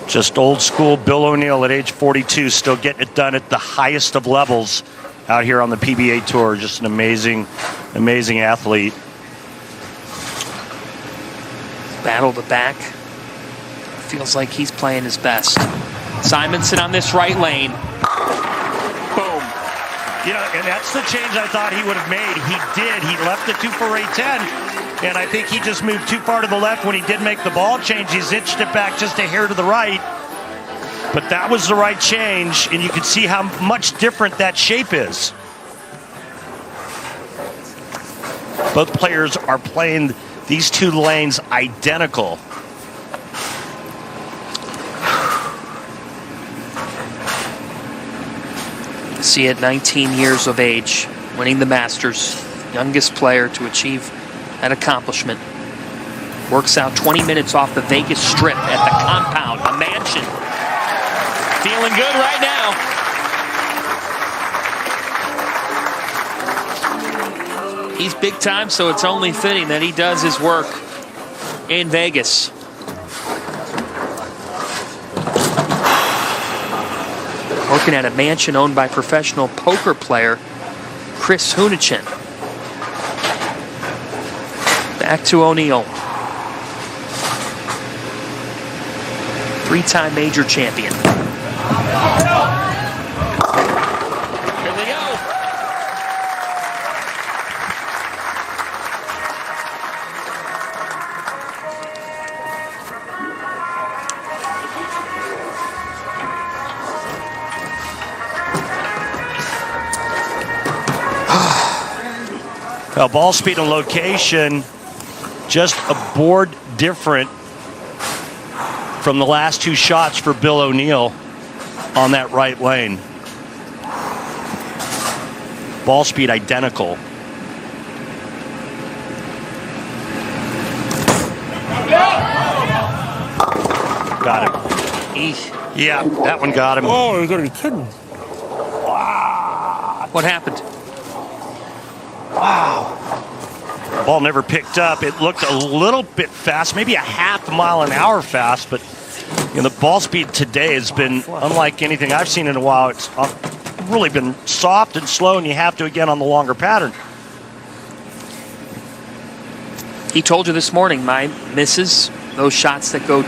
Just old school Bill O'Neill at age 42, still getting it done at the highest of levels out here on the PBA Tour. Just an amazing, amazing athlete. Battle to back. Feels like he's playing his best. Simonson on this right lane. Boom. You know, and that's the change I thought he would have made. He did. He left the 2 for a 10, and I think he just moved too far to the left when he did make the ball change. He's inched it back just a hair to the right. But that was the right change, and you can see how much different that shape is. Both players are playing these 2 lanes identical. See, at 19 years of age, winning the Masters, youngest player to achieve that accomplishment. Works out 20 minutes off the Vegas Strip at the compound, a mansion. Feeling good right now. He's big time, so it's only fitting that he does his work in Vegas. Working at a mansion owned by professional poker player Chris Hunichin. Back to O'Neill. 3-time major champion. Here they go. Now, ball speed and location, just a board different from the last two shots for Bill O'Neill on that right lane. Ball speed identical. Got him. Yeah, that one got him. Oh, you're going to be kidding. What happened? Ball never picked up. It looked a little bit fast, maybe a half mile an hour fast, but the ball speed today has been unlike anything I've seen in a while. It's really been soft and slow, and you have to again on the longer pattern. He told you this morning, my misses, those shots that go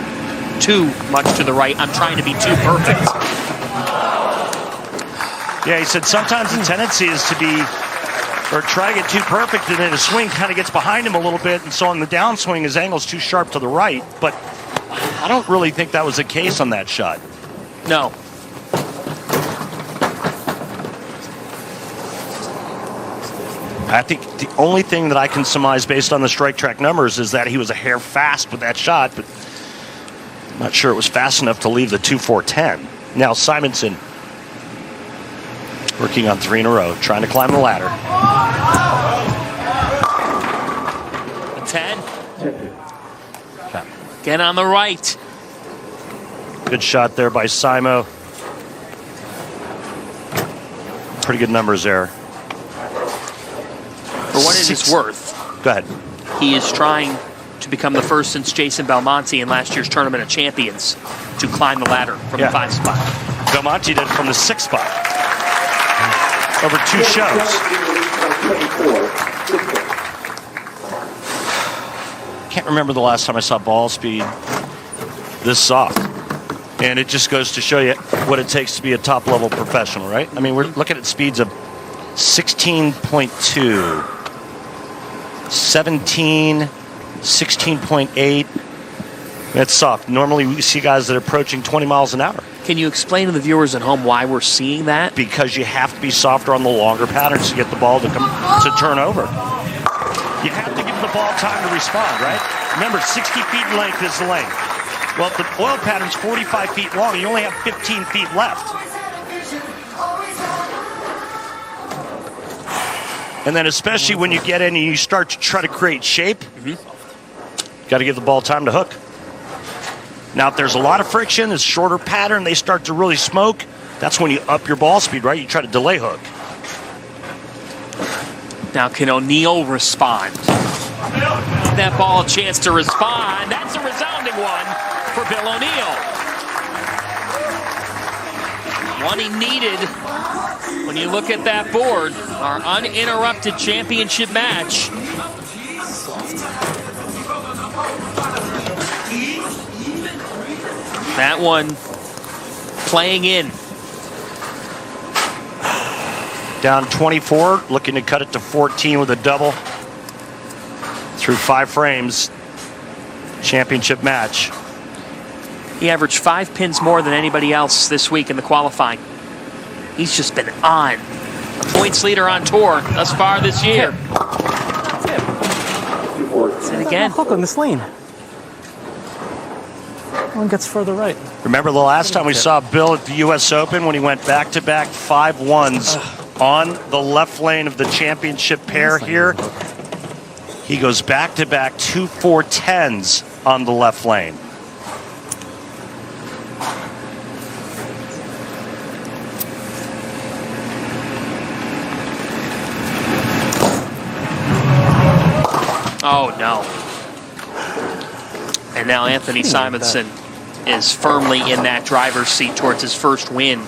too much to the right, I'm trying to be too perfect. Yeah, he said sometimes the tendency is to be, or try to get too perfect, and then his swing kind of gets behind him a little bit, and so on the downswing, his angle's too sharp to the right, but I don't really think that was the case on that shot. No. I think the only thing that I can surmise based on the strike track numbers is that he was a hair fast with that shot, but I'm not sure it was fast enough to leave the 2-4-10. Now Simonson working on 3 in a row, trying to climb the ladder. 10. Again on the right. Good shot there by Simo. Pretty good numbers there. For what it is worth, go ahead. He is trying to become the first since Jason Belmonte in last year's Tournament of Champions to climb the ladder from the 5 spot. Belmonte did it from the 6 spot. Over 2 shows. Can't remember the last time I saw ball speed this soft. And it just goes to show you what it takes to be a top-level professional, right? I mean, we're looking at speeds of 16.2, 17, 16.8. That's soft. Normally, we see guys that are approaching 20 miles an hour. Can you explain to the viewers at home why we're seeing that? Because you have to be softer on the longer patterns to get the ball to turn over. You have to give the ball time to respond, right? Remember, 60 feet in length is the length. Well, if the oil pattern's 45 feet long, you only have 15 feet left. And then especially when you get in and you start to try to create shape, got to give the ball time to hook. Now, if there's a lot of friction, it's shorter pattern, they start to really smoke, that's when you up your ball speed, right? You try to delay hook. Now, can O'Neill respond? Give that ball a chance to respond. That's a resounding one for Bill O'Neill. One he needed when you look at that board. Our uninterrupted championship match. That one playing in. Down 24, looking to cut it to 14 with a double. Through 5 frames, championship match. He averaged 5 pins more than anybody else this week in the qualifying. He's just been on. A points leader on tour thus far this year. That's it again. Hook on this lane. One gets further right. Remember the last time we saw Bill at the U.S. Open when he went back-to-back 5-1s on the left lane of the championship pair here? He goes back-to-back 2 4-10s on the left lane. Oh, no. And now Anthony Simonson is firmly in that driver's seat towards his first win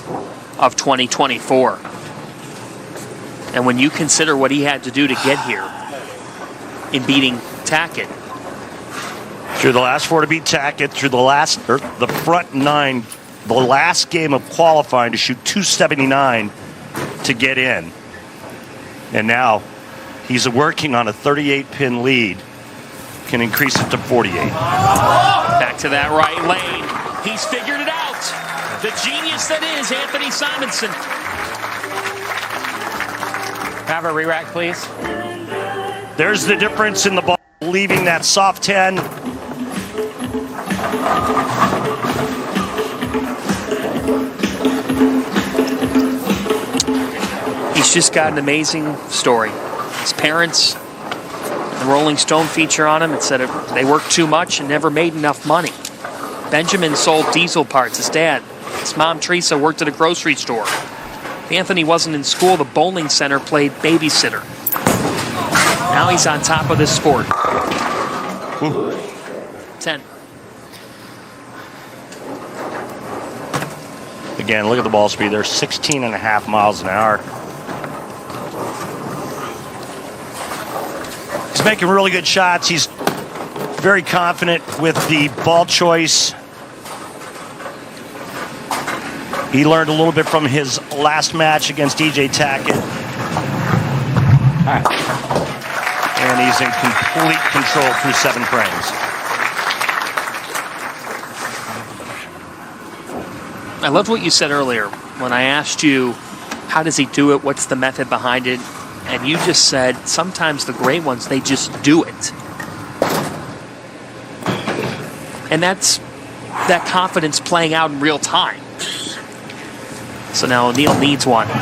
of 2024. And when you consider what he had to do to get here in beating Tackett. Through the last 4 to beat Tackett, through the front 9, the last game of qualifying to shoot 279 to get in. And now he's working on a 38-pin lead. Can increase it to 48. Back to that right lane. He's figured it out. The genius that is Anthony Simonson. Have a re-rack, please. There's the difference in the ball leaving that soft 10. He's just got an amazing story. His parents, the Rolling Stone feature on him, it said they worked too much and never made enough money. Benjamin sold diesel parts. His dad, his mom Teresa, worked at a grocery store. Anthony wasn't in school. The bowling center played babysitter. Now he's on top of this sport. 10. Again, look at the ball speed. They're 16.5 miles an hour. He's making really good shots. He's very confident with the ball choice. He learned a little bit from his last match against DJ Tackett. And he's in complete control through 7 frames. I loved what you said earlier when I asked you, how does he do it? What's the method behind it? And you just said, sometimes the great ones, they just do it. And that's that confidence playing out in real time. So now O'Neal needs one. And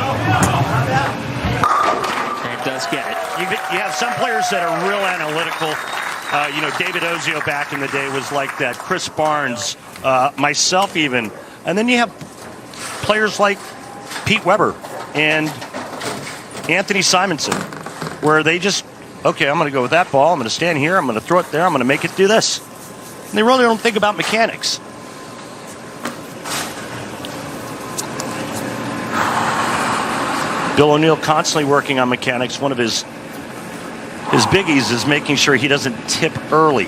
does get it. You have some players that are real analytical. David Ozio back in the day was like that. Chris Barnes, myself even. And then you have players like Pete Weber and Anthony Simonson, where they just, okay, I'm going to go with that ball. I'm going to stand here. I'm going to throw it there. I'm going to make it do this. And they really don't think about mechanics. Bill O'Neal constantly working on mechanics. One of his biggies is making sure he doesn't tip early.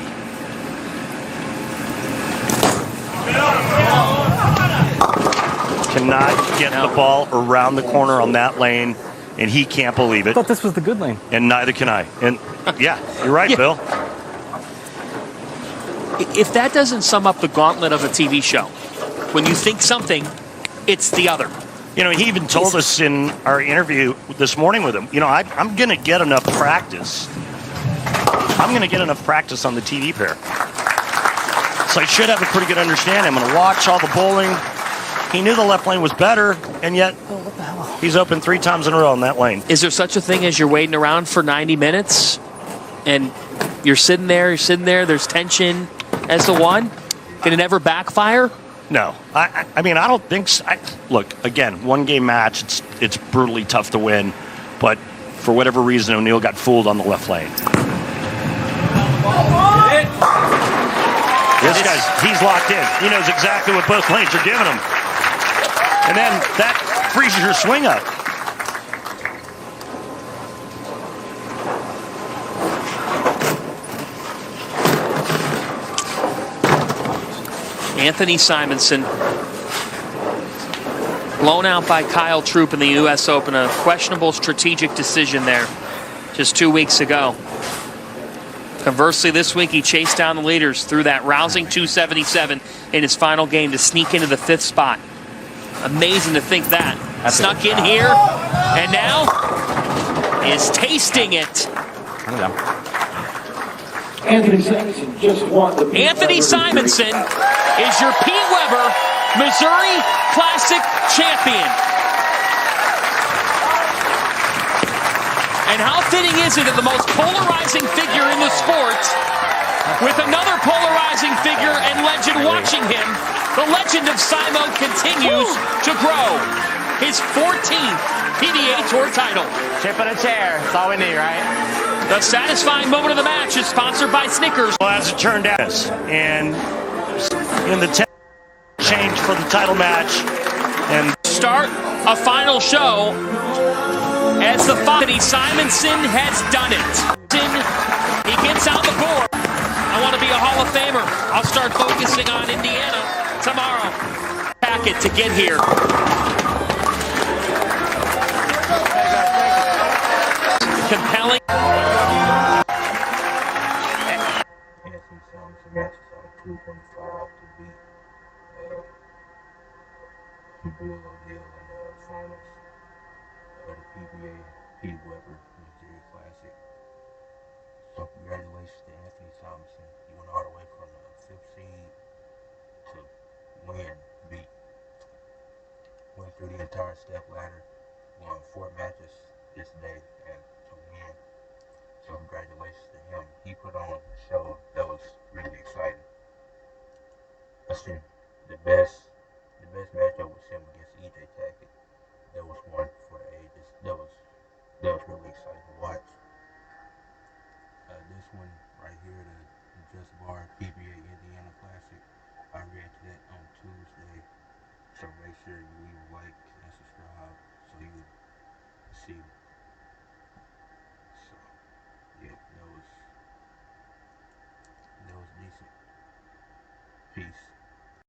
Cannot get the ball around the corner on that lane, and he can't believe it. I thought this was the good lane. And neither can I. And yeah, you're right, Bill. If that doesn't sum up the gauntlet of a TV show, when you think something, it's the other. He even told us in our interview this morning with him, I'm going to get enough practice. I'm going to get enough practice on the TV pair. So I should have a pretty good understanding. I'm going to watch all the bowling. He knew the left lane was better, and yet he's open 3 times in a row in that lane. Is there such a thing as you're waiting around for 90 minutes and you're sitting there, there's tension as to one? Can it ever backfire? No. I mean, I don't think so. Look, again, 1-game match, it's brutally tough to win, but for whatever reason, O'Neal got fooled on the left lane. This guy's, he's locked in. He knows exactly what both lanes are giving him. And then that freezes your swing up. Anthony Simonson blown out by Kyle Troup in the U.S. Open. A questionable strategic decision there just 2 weeks ago. Conversely, this week he chased down the leaders through that rousing 277 in his final game to sneak into the 5th spot. Amazing to think that. Snuck in here, and now is tasting it. Anthony Simonson just won the Anthony Simonson is your Pete Weber Missouri Classic champion. And how fitting is it that the most polarizing figure in the sport, with another polarizing figure and legend watching him, the legend of Simo continues to grow. His 14th PBA Tour title. Chip in a chair. That's all we need, right? The satisfying moment of the match is sponsored by Snickers. Well, as it turned out, and in the change for the title match, and start a final show as the Anthony Simonson has done it. He gets on the board. I want to be a Hall of Famer. I'll start focusing on Indiana tomorrow. Packet to get here. Compelling. Anthony Simonson matches on 225 to beat Bill O'Neal in the finals of the PBA Pete Weber Missouri Classic. congratulations to Anthony Thompson. He went all the way from the fifth seed to win, went through the entire step ladder, won 4 matches this day and to win. So congratulations to him. He put on a show that was really exciting. I think the best matchup was him against EJ Tackett. That was one for the ages. That was really exciting to watch. This one right here, the Just Bar PBA Indiana Classic. I reacted that on Tuesday. So make sure you leave a like and subscribe so you can see. So yeah, that was decent. Peace.